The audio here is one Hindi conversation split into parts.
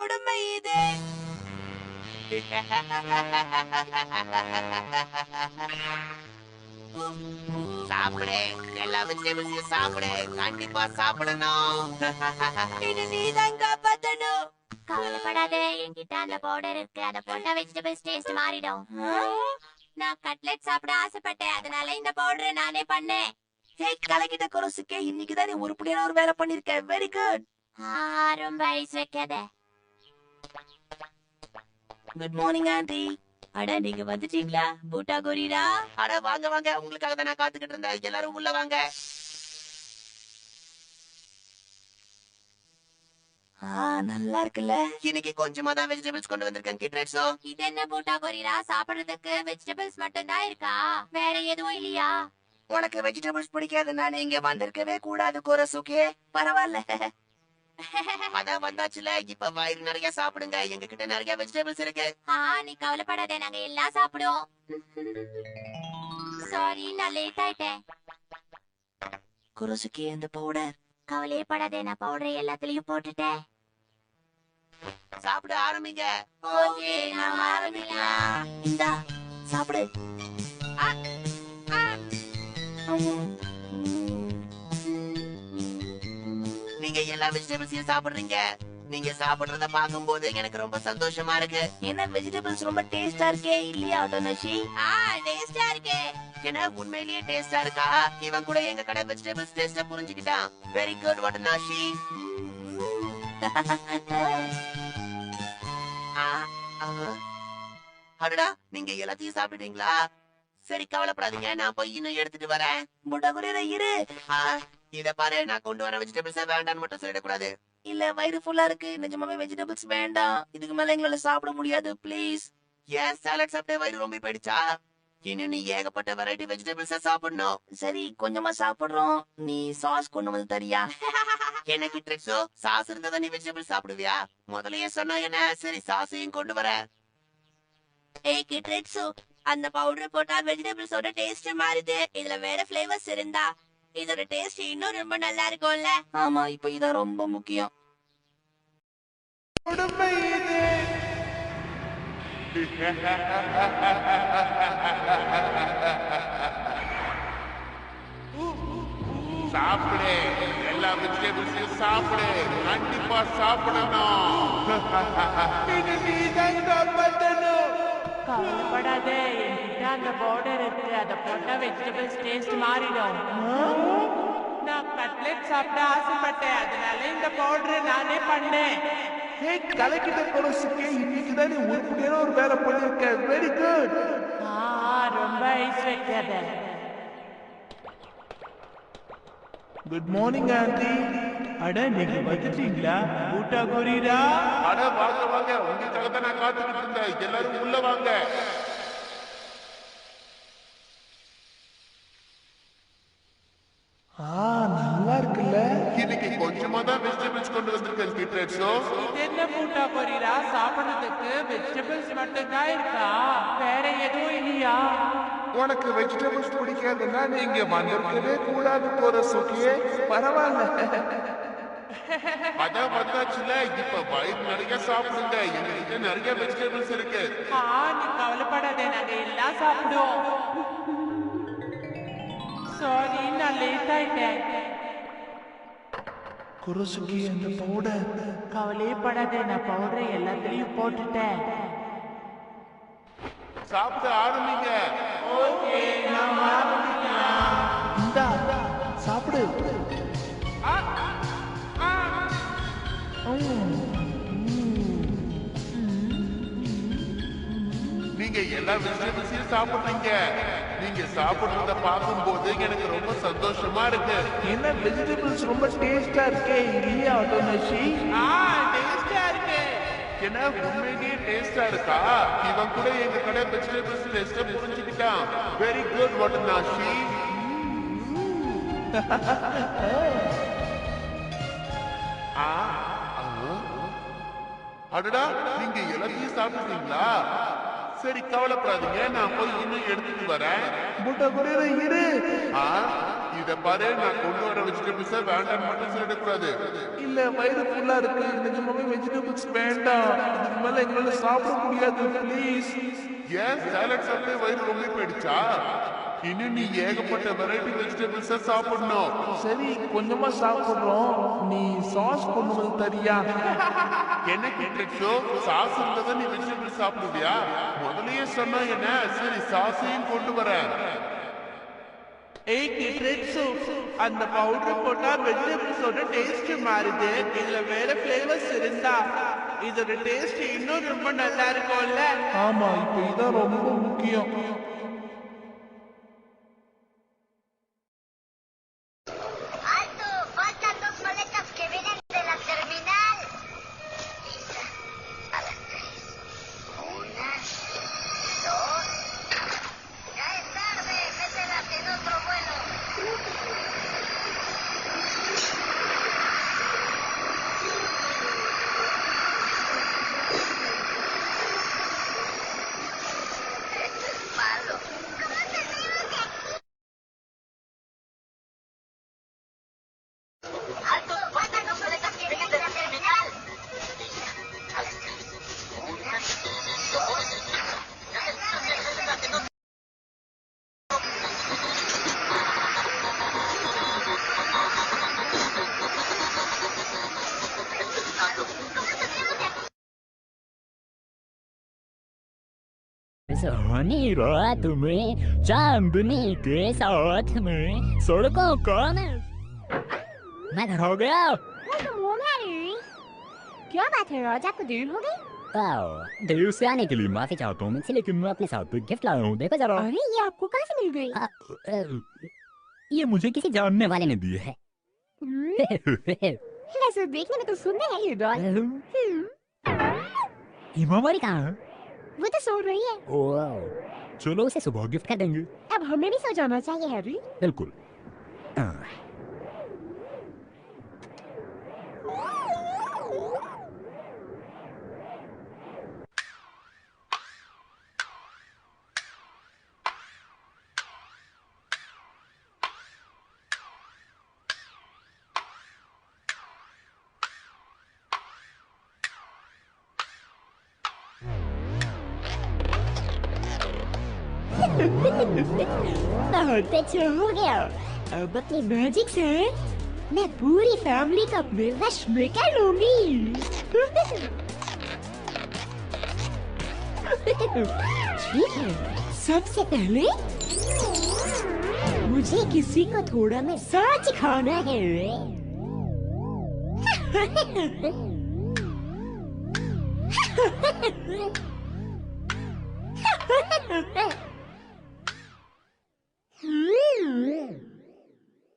கொடுமை இது. சாப்பிடு, எல்லா வெஜிடபிள்ஸையும் சாப்பிடு, கண்டிப்பா சாப்பிடணும். இது நீதான் காப்பாத்தணும். கவலைப்படாதே, என்கிட்ட அந்த பவுடர் இருக்கு. அத போட்டா வெஜிடபிள்ஸ் டேஸ்ட் மாறிடும். நான் கட்லெட் சாப்பிட ஆசைப்பட்டேன், அதனால இந்த பவுடரை நானே பண்ணேன். கலக்கிட்ட குரோசுக்கே, இன்னைக்குதான் நீ உருப்படியான ஒரு வேலை பண்ணிருக்க. Very good. ரொம்ப ஐஸ் வைக்காத. Good morning aunty. அட நீங்க வந்துட்டீங்களா பூட்டா கோரிரா? அட வாங்க வாங்க, உங்களுக்காக தான் நான் காத்துக்கிட்டு இருந்தேன். எல்லாரும் உள்ள வாங்க. நல்லா இருக்குல்ல. இன்னைக்கு கொஞ்சமா தான் வெஜிடபிள்ஸ் கொண்டு வந்திருக்கேன் கிட்ரேட்ஸோ. இது என்ன பூட்டா கோரிரா, சாப்பிடுறதுக்கு வெஜிடபிள்ஸ் மட்டும் தான் இருக்கா? வேற எதுவும் இல்லையா? உனக்கு வெஜிடபிள்ஸ் பிடிக்காதுன்னா நீங்க வந்திருக்கவே கூடாது குரோசுக்கே. பரவாயில்ல. அதான் வந்தாச்சுல, இப்ப வயிறு நிறைய சாப்பிடுங்க. எங்க கிட்ட நிறைய வெஜிடபிள்ஸ் இருக்கு. நீ கவலைப்படாத, நாங்க எல்லாம் சாப்பிடுவோம். சாரி, நான் லேட் ஆயிட்டேன். குரோசுக்கே, இந்த பவுடர். கவலையே படாதே, நான் பவுடரை எல்லாத்துலயும் போட்டுட்டேன். சாப்பிட ஆரம்பிங்க. ஓகே, நாம ஆரம்பிக்கலாம். இந்தா சாப்பிடு. நீங்க எல்லா வெஜிடபிள்ஸையும் சாப்பிடுறீங்க. நீங்க சாப்பிடுறத பாக்கும்போது எனக்கு ரொம்ப சந்தோஷமா இருக்கு. என்ன வெஜிடபிள்ஸ் ரொம்ப டேஸ்டா இருக்கே இல்லையா டோனஷி? டேஸ்டா இருக்கு. ஏன்னா உண்மையிலேயே டேஸ்டா இருக்கா? இவன் கூட எங்க கடை வெஜிடபிள்ஸ் டேஸ்ட புரிஞ்சுக்கிட்டான். வெரி குட் வட்டனாஷி. அடடா, நீங்க எல்லாத்தையும் சாப்பிட்டீங்களா? சரி, கவலைப்படாதீங்க, நான் போய் இன்னும் எடுத்துட்டு வரேன். பூட்டா கோரிரா இரு. இத பாரு, நான் கொண்டு வர வெஜிடபிள்ஸ் வேண்டான்னு மட்டும் சொல்லிடக்கூடாது. இல்ல, வயிறு ஃபுல்லா இருக்கு. நிஜமாவே வெஜிடபிள்ஸ் வேண்டாம். இதுக்கு மேல எங்களால சாப்பிட முடியாது. ப்ளீஸ். ஏன் சாலட் சாப்பிட்டே வயிறு ரொம்ப போயிடுச்சா? இன்னும் நீ ஏகப்பட்ட வெரைட்டி வெஜிடபிள்ஸ் சாப்பிடணும். சரி, கொஞ்சமா சாப்பிடுறோம். நீ சாஸ் கொண்டு வந்து தரியா? என்ன கிட்ரேட்ஸோ, சாஸ் இருந்தா நீ வெஜிடபிள் சாப்பிடுவியா? முதல்லயே சொன்னா என்ன? சரி, சாஸையும் கொண்டு வர. ஏய் கிட்ரேட்ஸோ, அந்த பவுடர் போட்டா வெஜிடபிள்ஸோட டேஸ்ட் மாறுது. இதுல வேற ஃபிளேவர்ஸ் இருந்தா இதோட டேஸ்ட் இன்னும் ரொம்ப நல்லா இருக்கும்ல. ஆமா, இப்போ இதான் ரொம்ப முக்கியம். சாப்பிடு, எல்லா வெஜிடபிள்ஸையும் சாப்பிடு, கண்டிப்பா சாப்பிடணும். இது நீதான் காப்பாத்தணும். கவலைப்படாதே, என்கிட்ட அந்த பவுடர் இருக்கு. அத போட்டா வெஜிடபிள்ஸ் டேஸ்ட் மாறிடும். நான் கட்லெட் சாப்பிட ஆசைப்பட்டேன், அதனால இந்த பவுடரை நானே பண்ணேன். கலக்கிட்ட குரோசுக்கே, இன்னைக்குதான் நீ உருப்படியான ஒரு வேலை பண்ணிருக்க. Very good. ரொம்ப ஐஸ் வைக்காத. Good morning aunty. அட நீங்க வந்துட்டீங்களா பூட்டா கோரிரா? அட வாங்க வாங்க, உங்களுக்காக தான் நான் காத்துக்கிட்டு இருந்தேன். எல்லாரும் உள்ள வாங்க. நல்லா இருக்குல்ல. இன்னைக்கு கொஞ்சமா தான் வெஜிடபிள்ஸ் கொண்டு வந்திருக்கேன் கிட்ரேட்ஸோ. இது என்ன பூட்டா கோரிரா, சாப்பிடுறதுக்கு வெஜிடபிள்ஸ் மட்டும் தான் இருக்கா? வேற எதுவும் இல்லையா? உனக்கு வெஜிடபிள்ஸ் பிடிக்காதுன்னா நீங்க வந்திருக்கவே கூடாது குரோசுக்கே. பரவாயில்ல. அதான் வந்தாச்சுல, இப்ப வயிறு நிறைய சாப்பிடுங்க. எங்ககிட்ட நிறைய வெஜிடபிள்ஸ் இருக்கு. நீ கவலைப்படாதே, நாங்க எல்லாம் சாப்பிடுவோம். சாரி, நான் லேட் ஆயிட்டேன். குரோசுக்கே, அந்த பவுடர். கவலையே படாதே, நான் பவுடரை எல்லாத்துலயும் போட்டுட்டேன். சாப்பிட ஆரம்பிங்க. ஓகே, நான் ஆரம்பிக்கலாம். இந்தா சாப்பிடு. நீங்க எல்லா வெஜிடபிள்ஸையும் சாப்பிடுறீங்க. நீங்க சாப்பிடுறத பார்க்கும்போது எனக்கு ரொம்ப சந்தோஷமா இருக்கு. என்ன வெஜிடபிள்ஸ் ரொம்ப டேஸ்டா இருக்கே இல்லையா டோனஷி? டேஸ்டா இருக்கு. என்ன உண்மையிலேயே டேஸ்டா இருக்கா? இவன் கூட எங்க கடை வெஜிடபிள்ஸ் டேஸ்ட புரிஞ்சுக்கிட்டான். வெரி குட் வட்டனாஷி. அடடா, நீங்க எல்லாத்தையும் சாப்பிடுறீங்களா? சரி, கவலைப்படாதீங்க, நான் போய் இன்னும் எடுத்துட்டு வரேன். பூட்டா கோரிரா இரு. இத பாரு, நான் கொண்டு வர வெஜிடபிள்ஸ் வேண்டாம்னு மட்டும் சொல்லிடக்கூடாது. இல்ல வயிறு ஃபுல்லா இருக்கு, நிஜமாவே வெஜிடபிள்ஸ் வேண்டாம். இதுக்கு மேல எங்களால சாப்பிட முடியாது, ப்ளீஸ். ஏன் சாலட் சாப்பிட்டு வயிறு ரொம்ப போயிடுச்சா? இன்னும் நீ ஏகப்பட்ட வெரைட்டி வெஜிடபிள்ஸ் சாப்பிடணும். சரி கொஞ்சமா சாப்பிடுறோம், நீ சாஸ் கொண்டு வந்து தரியா? என்ன கிட்ரிக்ஸோ, சாஸ் இருந்ததா நீ வெஜிடபிள்ஸ் சாப்பிடுவியா? முதல்லயே சொன்னா என்ன? சரி, சாஸையும் கொண்டு வரேன். ஏய் கிட்ரெட்ஸு, அந்த பவுடர் போட்டா வெஜிடபிள்ஸோட டேஸ்ட் மாறுது. இதுல வேற ஃபிளேவர்ஸ் இருந்தா இதோட டேஸ்ட் இன்னும் ரொம்ப நல்லா இருக்கும்ல. ஆமா, இப்ப இதான் ரொம்ப முக்கியம். ¡Alto! ¡Faltan 2 maletas que vienen de la terminal! Lisa, a las 3. 1, 2. ¡Ya es tarde! ¡Mételas en otro vuelo! Esto es malo. ¿Cómo salimos de aquí? ¡Alto! ¡Faltan 2 maletas que vienen de la terminal! Lisa, a las 3. 1, 2. ¡Ya es tarde! ¡Mételas en otro! Soni रात में चांदनी के साथ में सड़कों का मैं घर हो गया। क्या बात है रोज, आपको देर हो गई? देर से आने के लिए माफी चाहता हूँ मुझसे, लेकिन मैं अपने साथ गिफ्ट लाया हूँ, देखो जरा। अरे ये आपको कहाँ से मिल गई? ये मुझे किसी जानने वाले ने दी है। वैसे देखने में तो सुंदर है ये डॉल। हिमावरी कहाँ है? वो तो सो रही है। ओह, चलो उसे सुबह गिफ्ट कर देंगे। अब हमें भी सो जाना चाहिए हैरी। बिल्कुल। बहुत अच्छा हो गया। अब अपनी मैजिक से मैं पूरी फैमिली का विश में कर लूंगी। ठीक है, सबसे पहले मुझे किसी को थोड़ा में सच खाना है।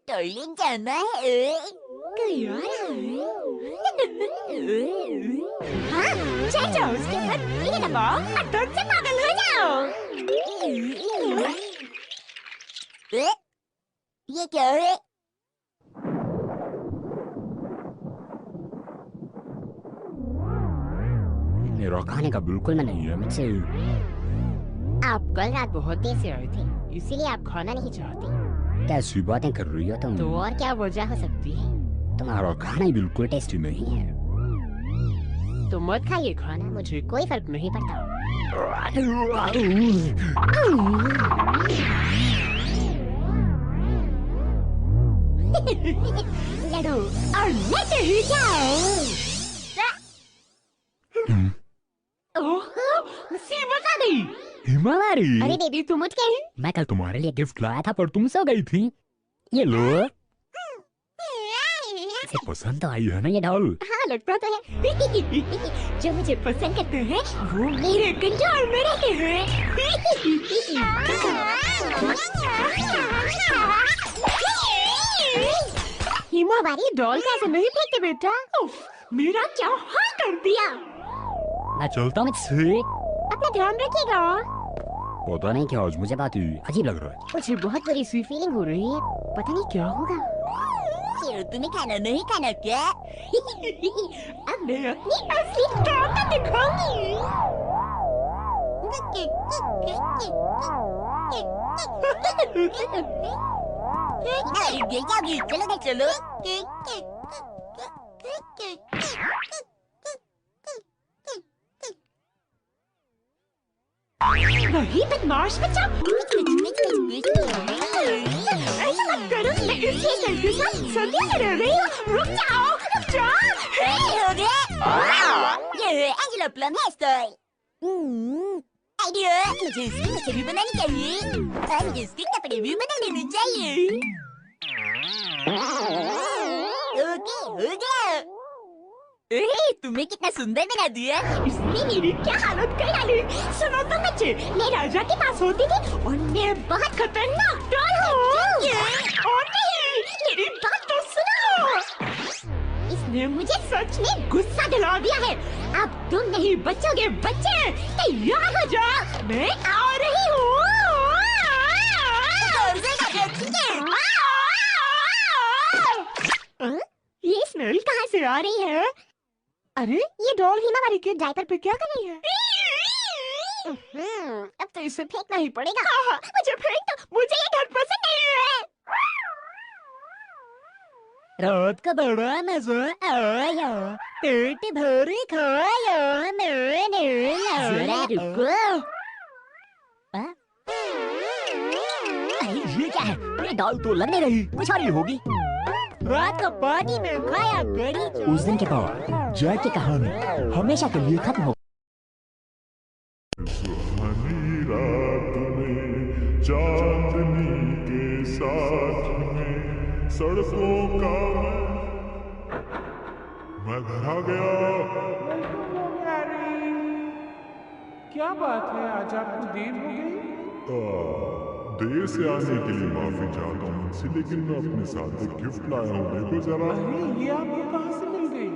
Darling जाना है। कोई और है? हाँ, चल जाओ उसके साथ ये दबाओ और तुम से पागल हो जाओ। ये क्या है? मेरा खाने का बिल्कुल मन नहीं है मुझसे। आप कल रात बहुत देर से आए थे, इसीलिए आप खाना नहीं चाहते। कैसी बातें कर रही हो तुम? तो और क्या वजह हो सकती है? तुम्हारा खाना ही बिल्कुल टेस्टी नहीं है। तो मत खाइए खाना, मुझे कोई फर्क नहीं पड़ता। लड़ो और लेते ही जाओ। मुसीबत आ गई। हिमालय, अरे बेबी तुम उठ गई? मैं कल तुम्हारे लिए गिफ्ट लाया था पर तुम सो गई थी। ये लो। इसे पसंद आई है ना ये डॉल? हाँ लगता तो है। जो मुझे पसंद करते हैं वो मेरे कंट्रोल में रहते हैं। हिमावारी डॉल कैसे नहीं फेंकते बेटा? उफ, मेरा क्या हाल कर दिया। मैं चलता हूँ इससे। अपना ध्यान रखिएगा। पता नहीं क्या आज मुझे बात अजीब लग रहा है। मुझे बहुत बड़ी सी फीलिंग हो रही है, पता नहीं क्या होगा। तुम्हें खाना नहीं खाना क्या? अब मैं अपनी असली ताकत दिखाऊंगी। रुक जाओगी? चलो ना चलो। नहीं बदमाश बच्चा, ऐसा मत करो। मैं इसलिए लड़के साथ सदी कर रही हूँ। रुक जाओ, रुक जाओ। Angela Plum hairstyle. Idea, मुझे इसकी भी बनानी चाहिए। मुझे इसकी कपड़े भी बना लेने चाहिए। ओके, हो गया। तुम्हें कितना सुंदर बना दिया। इसने मेरी क्या हालत कर डाली। सुनो तो बच्चे, मैं राजा के पास होती थी और मैं बहुत खतरनाक डॉल हूँ। और नहीं, मेरी बात तो सुनो। इसने मुझे सच में गुस्सा दिला दिया है। अब तुम नहीं बचोगे बच्चे। तैयार हो जाओ, मैं आ रही हूँ। ये स्मेल कहाँ से आ रही है? अरे ये डॉल हिमावारी के डायपर पे क्या कर रही है? अब तो इसे फेंकना ही पड़ेगा। मुझे फेंक दो, मुझे ये डॉल पसंद नहीं है। रात का बड़ा मजा आया, पेट भर खाया मैंने। जरा रुको। ये क्या है? ये दाल तो लग नहीं रही, कुछ और ही होगी। रात का पानी में खाया करी। उस दिन के बाद जैक की कहानी हमेशा के लिए खत्म हो। सुहानी रात में चांदनी के साथ में सड़कों का मैं घर आ गया। क्या बात है, आज आपको देर हो गई? देर से आने के लिए माफी चाहता हूँ मुझसे, लेकिन मैं अपने साथ एक गिफ्ट लाया हूँ। देखो जरा। अरे ये आपको कहाँ से मिल गई?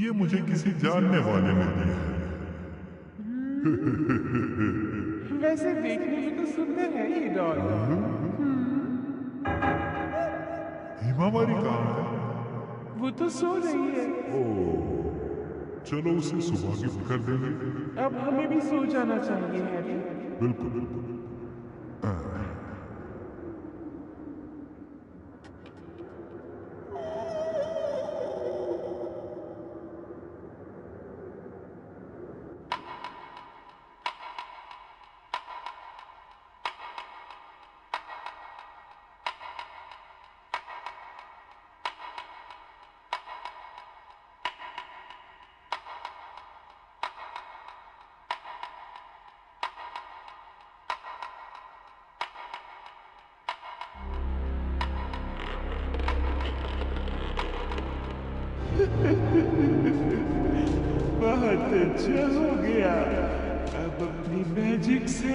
ये मुझे किसी जानने वाले ने दिया है। वैसे देखने में तो सुंदर है ये डॉल। हिमावारी कहाँ है? वो तो सो रही है। चलो उसे सुबह गिफ्ट कर देंगे। अब हमें भी सो जाना चाहिए हैरी। बिल्कुल बिल्कुल। बहुत अच्छा हो गया। अब अपनी मैजिक से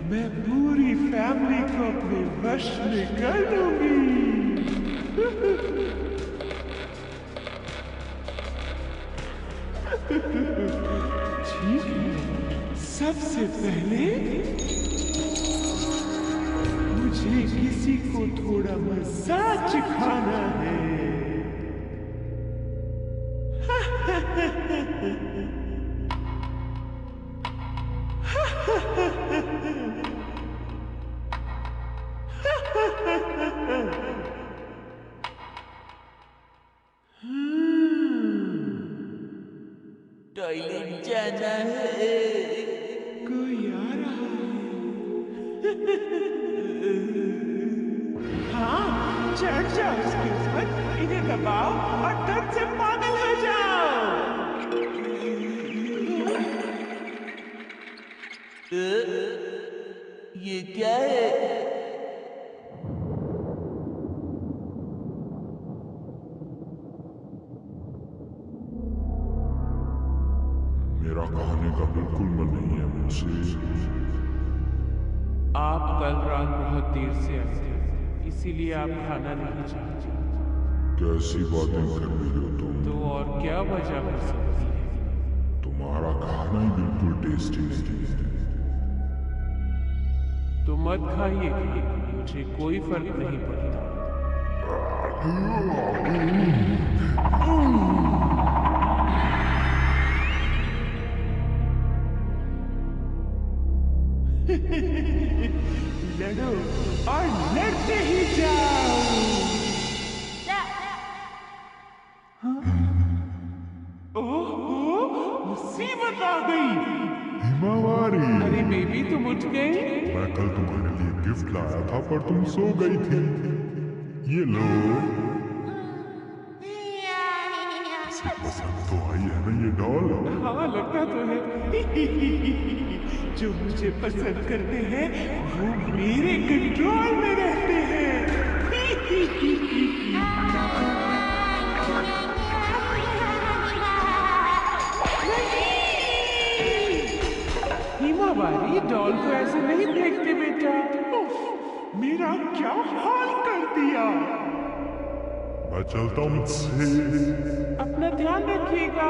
मैं पूरी फैमिली को अपने वश में कर लूंगी। ठीक है, सबसे पहले मुझे किसी को थोड़ा मजा चिखाना है। टॉयलेट जाना है। कोई आ रहा है। हाँ, चढ़ जाओ उसके ऊपर, इन्हें दबाओ और दर्द से पागल हो जाओ। ये क्या है? मेरा खाने का बिल्कुल मन नहीं है मुझसे। आप कल रात बहुत देर से आए थे, इसीलिए आप खाना नहीं चाहते। कैसी बातें कर रही हो तुम? तो और क्या वजह हो सकती है? तुम्हारा खाना ही बिल्कुल टेस्टी नहीं है। तो मत खाइए, मुझे कोई फर्क नहीं पड़ता। लड़ो। मुसीबत आ गई। हिमावारी, अरे बेबी तुम उठ गई? मैं कल तुम्हारे लिए गिफ्ट लाया था पर तुम सो गई थी। ये लो। इसे पसंद तो आई है ना ये डॉल? हाँ लगता तो है। जो मुझे पसंद करते हैं वो मेरे कंट्रोल में रहते हैं। हिमावारी डॉल को ऐसे नहीं फेंकते बेटा। उफ, मेरा क्या हाल कर दिया। मैं चलता हूँ मुझसे। अपना ध्यान रखिएगा।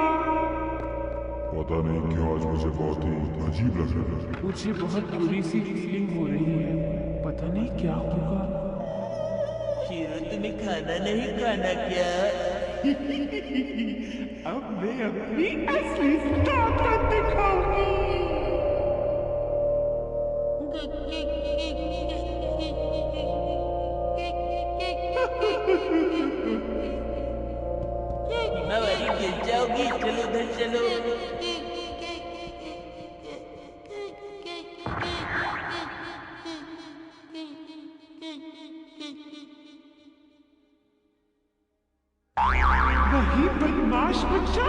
पता नहीं क्यों आज मुझे बहुत ही अजीब लग रहा है। मुझे बहुत बुरी सी फीलिंग हो रही है, पता नहीं क्या होगा। हीरो तुम्हें खाना नहीं खाना क्या? अब मैं अपनी असली ताकत दिखाऊंगी। हिमावारी गिर जाओगी, चलो उधर चलो। वही बदमाश बच्चा।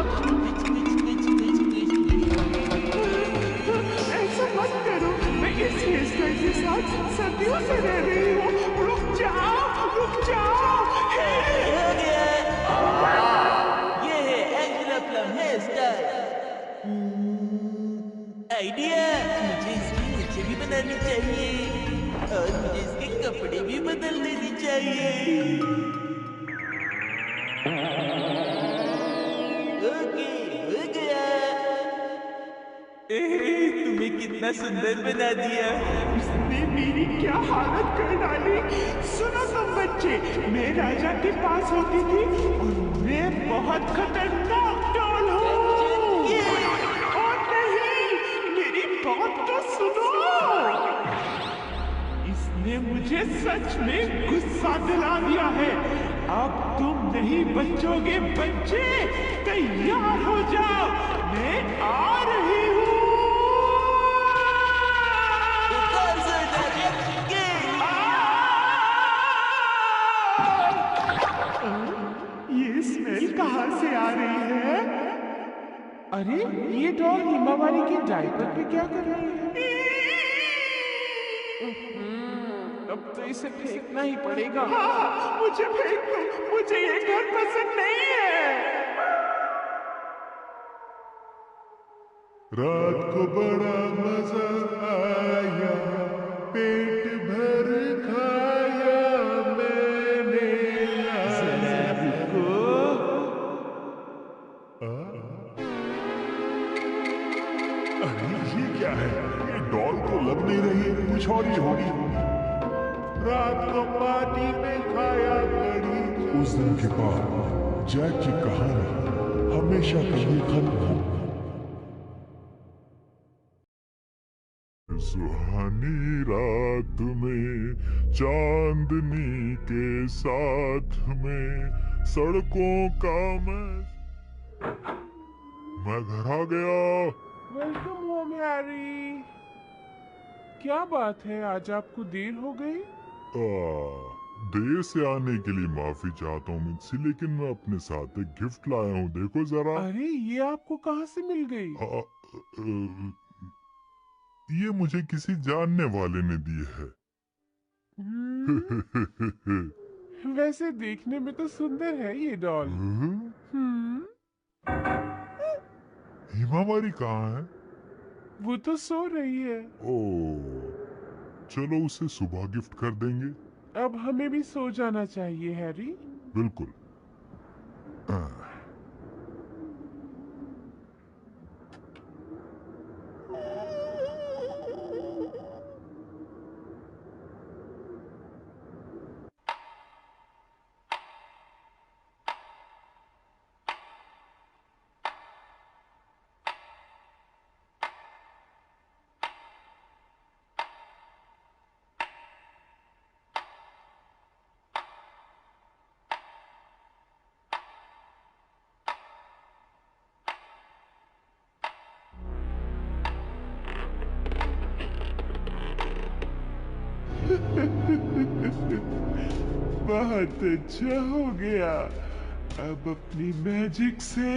ऐसा मत करो, मैं इस हेयर स्टाइल के साथ सदियों से रह रही हूँ। रुक जाओ, रुक जाओ। हो गया। ये है Angela Plum hair style. Idea, मुझे इसकी मूछें भी बनानी चाहिए और मुझे इसके कपड़े भी बदल देने चाहिए। ओके, हो गया। तुम्हें कितना सुंदर बना दिया। इसने मेरी क्या हालत कर डाली। सुनो तुम बच्चे, मैं राजा के पास होती थी और मैं बहुत खतरनाक डॉल हूँ। और नहीं, मेरी बात तो सुनो। इसने मुझे सच में गुस्सा दिला दिया है। अब तुम नहीं बचोगे बच्चे, तैयार हो जाओ, मैं आ रही हूँ। ये स्मेल कहाँ से आ रही है? अरे ये डॉल हिमावारी के डायपर पे क्या कर रही है? अब तो इसे फेंकना ही पड़ेगा। हाँ, मुझे फेंक दो, मुझे ये घर पसंद नहीं है। रात को बड़ा मजा आया, पेट भर खाया मैंने। अरे ये क्या है? ये डॉल तो लग नहीं रही, कुछ और ही होगी। रात को पार्टी में खाया कड़ी। उस दिन के बाद जैक की कहानी हमेशा के लिए खत्म हो। सुहानी रात में चांदनी के साथ में सड़कों का मैं घर आ गया। Welcome home Harry. क्या बात है, आज आपको देर हो गई? देर से आने के लिए माफी चाहता हूँ मुझसे, लेकिन मैं अपने साथ एक गिफ्ट लाया हूँ, देखो जरा। अरे ये आपको कहाँ से मिल गई? ये मुझे किसी जानने वाले ने दी है। वैसे देखने में तो सुंदर है ये डॉल। हिमावारी कहाँ है? वो तो सो रही है। ओह, चलो उसे सुबह गिफ्ट कर देंगे। अब हमें भी सो जाना चाहिए हैरी। बिल्कुल। बहुत अच्छा हो गया। अब अपनी मैजिक से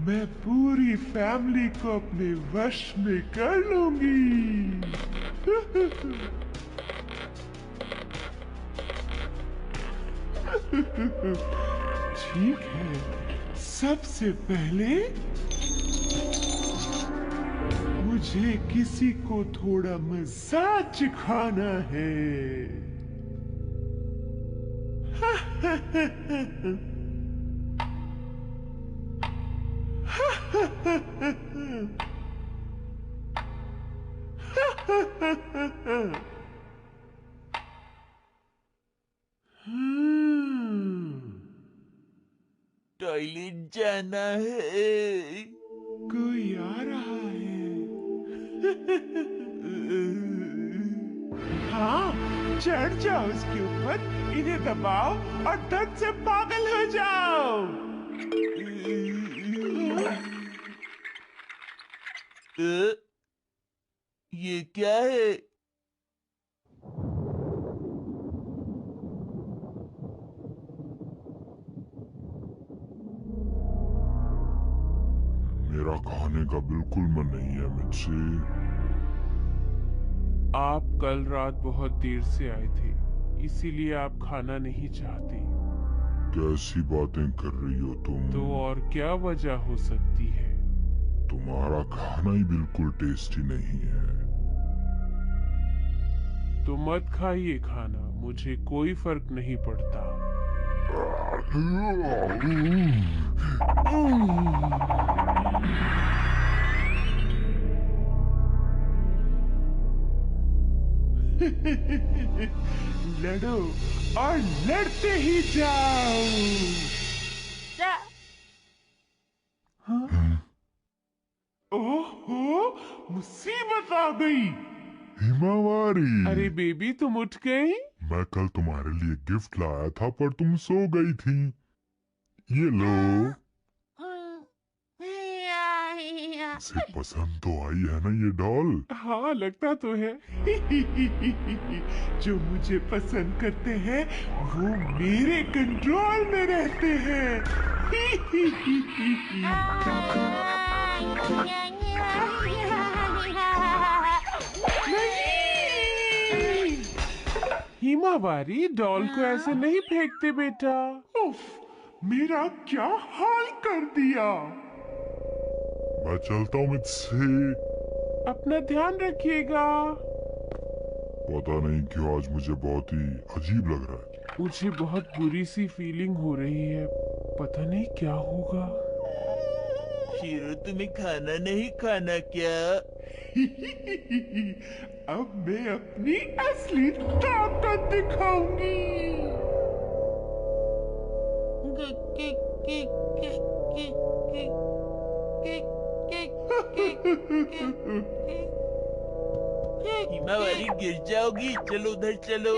मैं पूरी फैमिली को अपने वश में कर लूंगी। ठीक है, सबसे पहले मुझे किसी को थोड़ा मजा चखाना है। टॉयलेट जाना है। कोई आ रहा है। हाँ, चढ़ जाओ उसके ऊपर, इन्हें दबाओ और दर्द से पागल हो जाओ। ये क्या है? मेरा खाने का बिल्कुल मन नहीं है मुझसे। आप कल रात बहुत देर से आए थे, इसीलिए आप खाना नहीं चाहते। कैसी बातें कर रही हो तुम? तो और क्या वजह हो सकती है? तुम्हारा खाना ही बिल्कुल टेस्टी नहीं है। तो मत खाइए खाना, मुझे कोई फर्क नहीं पड़ता। लड़ो और लड़ते ही जाओ। हाँ? ओहो, मुसीबत आ गई। हिमावारी, अरे बेबी, तुम उठ गई? मैं कल तुम्हारे लिए गिफ्ट लाया था पर तुम सो गई थी। ये लो। इसे पसंद तो आई है ना ये डॉल? हाँ, लगता तो है। जो मुझे पसंद करते हैं वो मेरे कंट्रोल में रहते हैं। नहीं! हिमावारी, डॉल को ऐसे नहीं फेंकते बेटा। उफ, मेरा क्या हाल कर दिया। मैं चलता हूँ मुझसे। अपना ध्यान रखिएगा। पता नहीं क्यों आज मुझे बहुत ही अजीब लग रहा है। मुझे बहुत बुरी सी फीलिंग हो रही है, पता नहीं क्या होगा। शीरो, तुम्हें खाना नहीं खाना क्या? अब मैं अपनी असली ताकत दिखाऊंगी। हिमावारी, गिर जाओगी। चलो उधर चलो।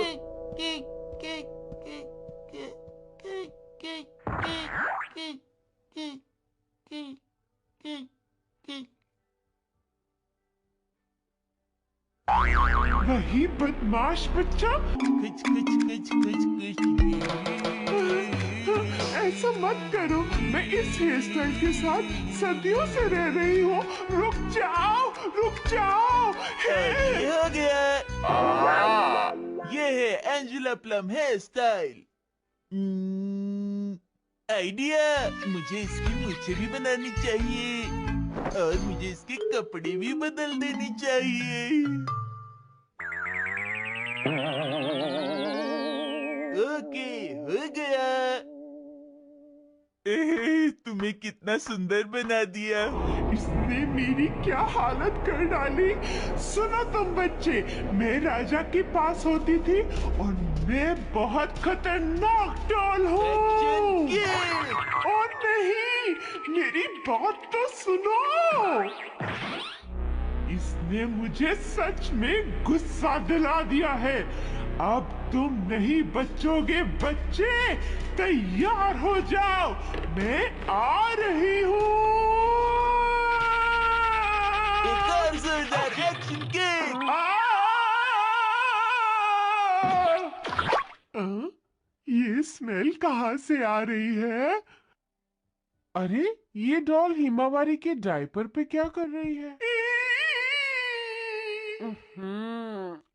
वही बदमाश बच्चा। कुछ कुछ कुछ कुछ कुछ। ऐसा मत करो, मैं इस हेयर स्टाइल के साथ सदियों से रह रही हूँ। रुक जाओ, रुक जाओ। ये हो गया। ये है Angela Plum hair style. Idea, मुझे इसकी मूछें भी बनानी चाहिए और मुझे इसके कपड़े भी बदल देने चाहिए। ओके, हो गया। तुम्हें कितना सुंदर बना दिया। इसने मेरी क्या हालत कर डाली। सुनो तुम बच्चे, मैं राजा के पास होती थी और मैं बहुत खतरनाक डॉल हूँ। और नहीं, मेरी बात तो सुनो। इसने मुझे सच में गुस्सा दिला दिया है। अब तुम नहीं बचोगे बच्चे, तैयार हो जाओ, मैं आ रही हूँ। एक और जोरदार एक्शन किक। स्मेल कहाँ से आ रही है? अरे ये डॉल हिमावारी के डायपर पे क्या कर रही है?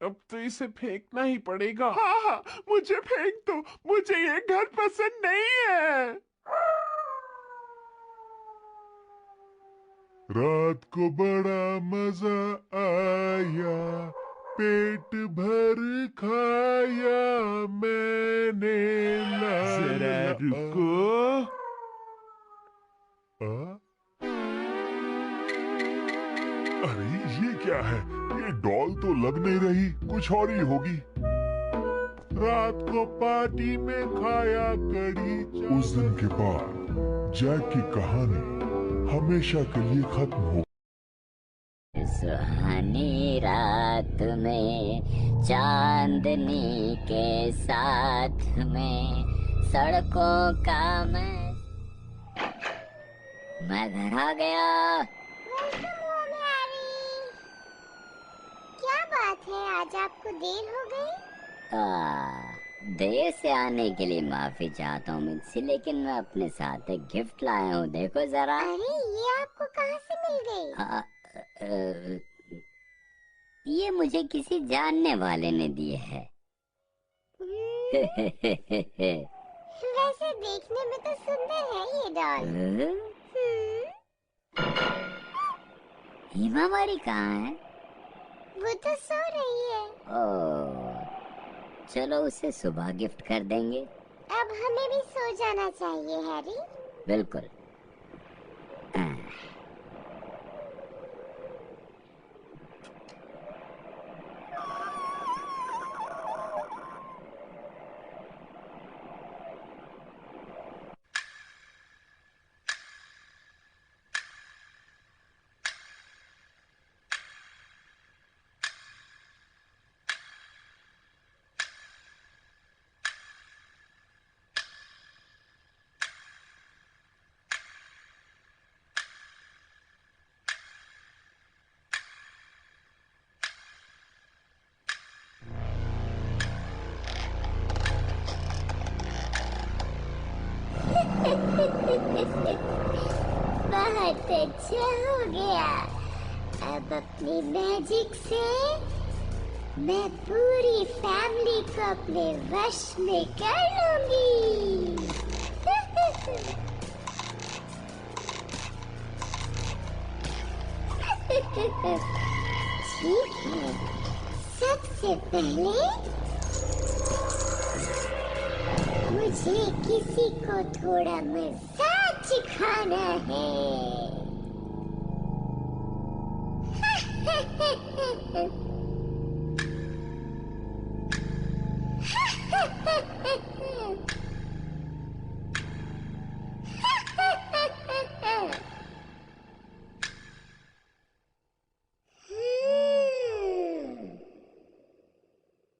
अब तो इसे फेंकना ही पड़ेगा। हाँ हाँ, मुझे फेंक दो, मुझे ये घर पसंद नहीं है। रात को बड़ा मजा आया, पेट भर खाया मैंने। जरा रुको। अरे ये क्या है? ये डॉल तो लग नहीं रही, कुछ और ही होगी। रात को पार्टी में खाया कड़ी। उस दिन के बाद जैक की कहानी हमेशा के लिए खत्म हो। सुहानी रात में चांदनी के साथ में सड़कों का मैं घर आ गया। क्या बात है, आज आपको देर हो गई? देर से आने के लिए माफी चाहता हूँ मिक्सी, लेकिन मैं अपने साथ एक गिफ्ट लाया हूँ, देखो जरा। अरे ये आपको कहाँ से मिल गई? ये मुझे किसी जानने वाले ने दिए है। वैसे देखने में तो सुंदर है ये डॉल। हिमावारी कहाँ है? वो तो सो रही है। ओह, चलो उसे सुबह गिफ्ट कर देंगे। अब हमें भी सो जाना चाहिए हैरी। बिल्कुल। बहुत अच्छा हो गया। अब अपनी मैजिक से मैं पूरी फैमिली को अपने वश में कर लूंगी। ठीक है, सबसे पहले मुझे किसी को थोड़ा मजाक सिखाना है।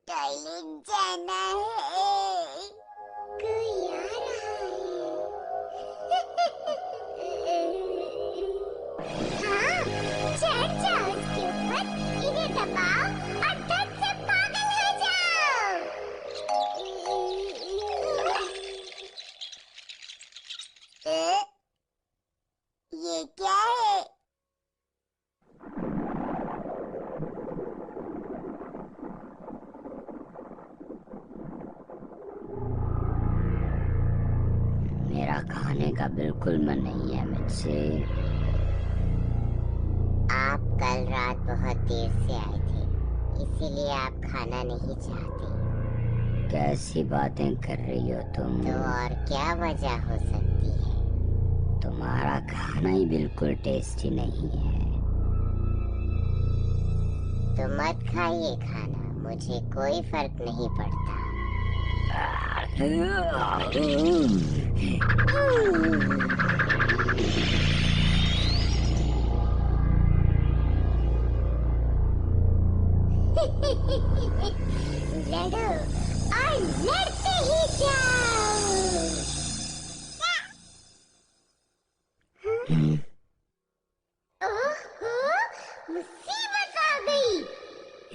टॉयलेट जाना है, कोई आ रहा है। हाँ, चढ़ जाओ उसके ऊपर, इन्हें दबाओ और धड़ से पागल हो जाओ। ये क्या है? मेरा खाने का बिल्कुल मन नहीं है मुझसे। आप कल रात बहुत देर से आए थे, इसीलिए आप खाना नहीं चाहते। कैसी बातें कर रही हो तुम? तो और क्या वजह हो सकती है? तुम्हारा खाना ही बिल्कुल टेस्टी नहीं है। तो मत खाइए खाना, मुझे कोई फर्क नहीं पड़ता। लड़ो और लड़ते ही जाओ। ओहो, मुसीबत आ गई।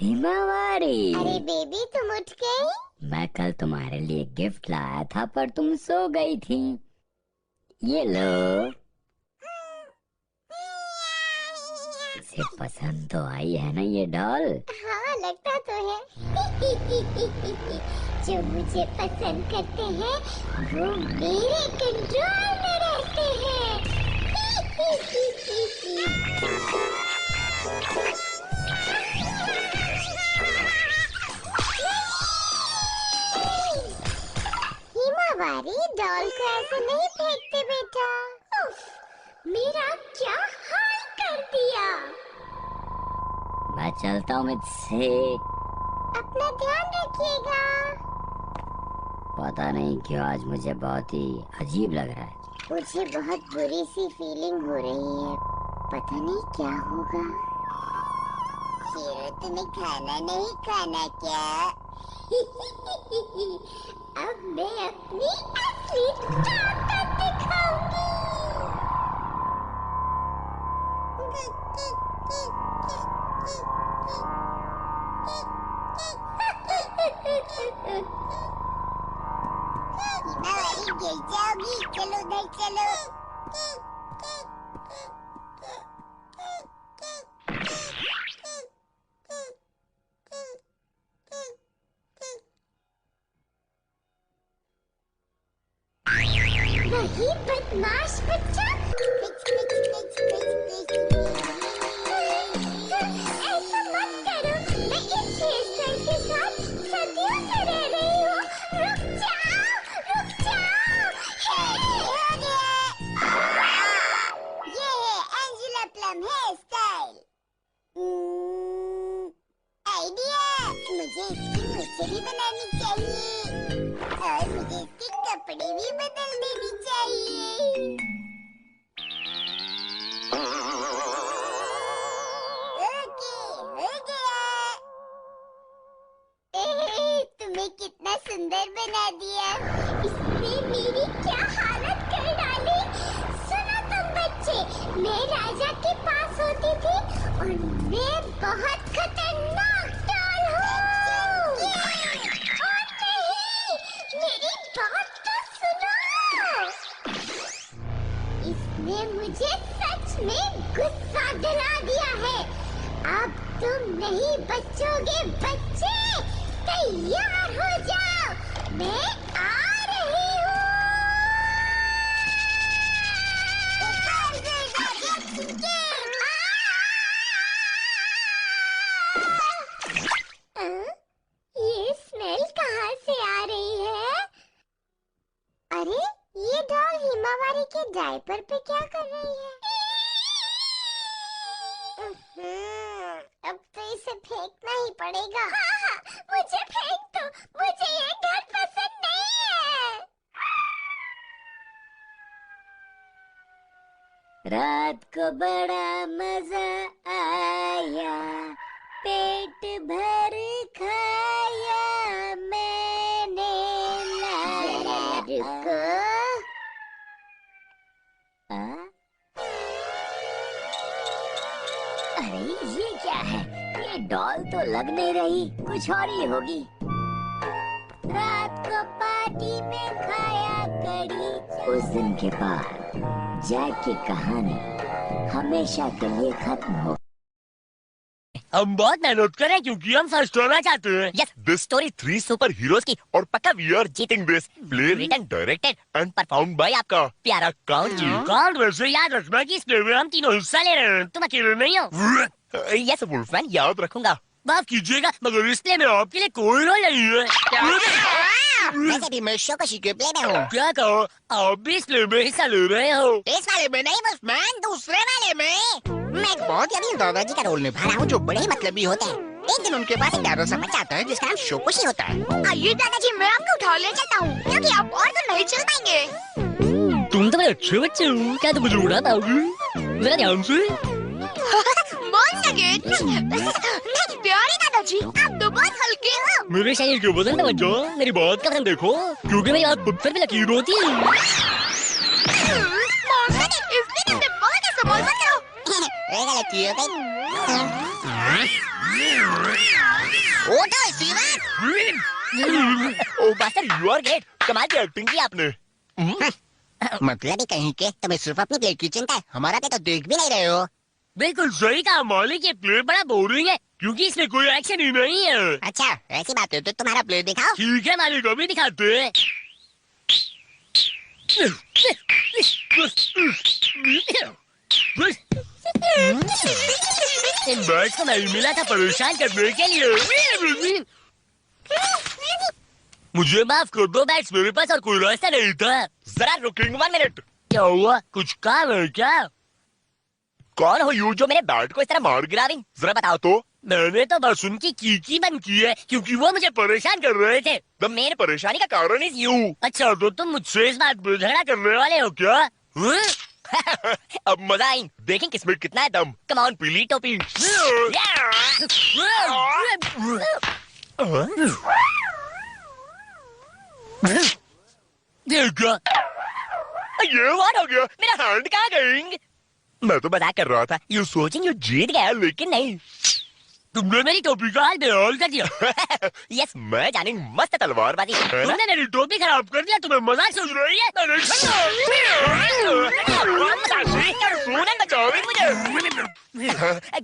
हिमावारी, अरे बेबी, तुम उठ गई? मैं कल तुम्हारे लिए गिफ्ट लाया था पर तुम सो गई थी। ये लो। इसे पसंद तो आई है ना ये डॉल? हाँ लगता तो है। जो मुझे पसंद करते हैं वो मेरे कंट्रोल में रहते हैं। हिमावारी डॉल को ऐसे नहीं फेंकते बेटा। उफ, मेरा क्या हाल कर दिया। मैं चलता हूँ मुझसे। अपना ध्यान रखिएगा। पता नहीं क्यों आज मुझे बहुत ही अजीब लग रहा है। मुझे बहुत बुरी सी फीलिंग हो रही है। पता नहीं क्या होगा। हीरो तुम्हें खाना नहीं खाना क्या? अब मैं अपनी असली ताकत दिखाऊंगी। हिमावारी गिर जाओगी। चलो उधर चलो। वही बदमाश बच्चा। ऐसा मत करो। मैं इस हेयरस्टाइल के साथ सदियों से रह रही हूँ। रुक जाओ, रुक जाओ। ये है Angela Plum hair style. Idea, मुझे इसकी मूछें भी बनानी चाहिए और मुझे इसके कपड़े भी बदल देनी चाहिए। ओके, हो गया। तुम्हें कितना सुंदर बना दिया। इसने मेरी क्या हालत कर डाली। सुनो तुम बच्चे, मैं राजा के पास होती थी और मैं बहुत खतरनाक डॉल हूँ। और नहीं, मेरी बात तो सुनो। इसने मुझे सच में गुस्सा दिला दिया है। अब तुम नहीं बचोगे बच्चे। तैयार हो जाओ, मैं आ रही हूँ। ये स्मेल कहाँ से आ रही है? अरे ये डॉल हिमावारी के डायपर पे क्या कर रही है? अब तो इसे फेंकना ही पड़ेगा। हाँ, मुझे फेंक दो। मुझे ये घर पसंद नहीं है। रात को बड़ा मजा आया, पेट भर खाया मैंने। रुको। अरे ये क्या है? ये डॉल तो लग नहीं रही, कुछ और ही होगी। रात को पार्टी में खाया कड़ी। उस दिन के बाद जैक की कहानी हमेशा के लिए खत्म हो। हम बहुत मेहनत करें क्योंकि हम फर्स्ट होना चाहते हैं। Yes, this story 3 super heroes की और पक्का we are जीतेंगे this। Play written, directed and performed by आपका प्यारा कांची। कांट वैसे याद रखना कि इस प्ले में हम तीनों हिस्सा ले रहे हैं। तुम अकेले नहीं हो। Yes, वुल्फमैन, याद रखूंगा। माफ कीजिएगा मगर इस प्ले में आपके लिए कोई रोल नहीं है। वैसे भी मैं शो को शिके प्ले में हूँ। क्या कहो, आप भी इस प्ले में हिस्सा ले रहे हो? इस वाले में नहीं वुल्फमैन, दूसरे वाले में। मैं एक बहुत ही अमीर दादाजी का रोल निभा रहा हूँ जो बड़े ही मतलबी होते हैं। एक दिन उनके पास एक प्यारा सा बच्चा आता है जिसका नाम शोकोशी होता है। आइए दादाजी, मैं आपको उठा ले चलता हूँ क्योंकि आप और तो नहीं चल पाएंगे। तुम तो बड़े अच्छे बच्चे हो, क्या तुम मुझे उड़ा पाओगे? जरा ध्यान से। नहीं प्यारे दादाजी, आप तो बहुत हल्के हो। मेरे शरीर के वजन तवज्जो, मेरी बात का ध्यान देखो क्योंकि मेरी आँख पत्थर पे लकीर होती है। इसलिए तुमने बहुत संभाल मत करो। गलती हो गई। उठो Steven. Oh master, you are great. कमाल की एक्टिंग की आपने। मतलब ही कहीं के तुम्हें सिर्फ अपनी प्लेट की चिंता है, हमारा पे तो देख भी नहीं रहे हो। बिल्कुल सही कहा मौलिक, ये प्ले बड़ा बोरिंग है क्योंकि इसमें कोई एक्शन ही नहीं है। अच्छा ऐसी बात है तो तुम्हारा प्ले दिखाओ। ठीक है, मालिक अभी दिखाते हैं। इन बर्ड्स को नहीं मिला था परेशान करने के लिए। मुझे माफ कर दो बैट्स, मेरे पास और कोई रास्ता नहीं था। जरा रुकेंगे 1 मिनट। क्या हुआ, कुछ काम है क्या? कौन हो यू जो मेरे बैट को इस तरह मार गिरा रही? जरा बताओ तो। मैंने तो बस उनकी कीकी बंद की है क्योंकि वो मुझे परेशान कर रहे थे। तो मेरी परेशानी का कारण इज यू। अच्छा तो तुम मुझसे इस बात पर झगड़ा करने वाले हो क्या? अब मजा आई, देखें किसमें कितना है दम। कम ऑन पीली टोपी। देखा, ये बात हो गया, मेरा हैंड कहाँ गई? मैं तो मजाक कर रहा था। यू सोचिंग यू जीत गया लेकिन नहीं, तुमने मेरी टोपी का हाल बेहाल कर दिया। यस, मैं जानी मस्त तलवारबाजी। तुमने मेरी टोपी खराब कर दिया, तुम्हें मजाक समझ रही है?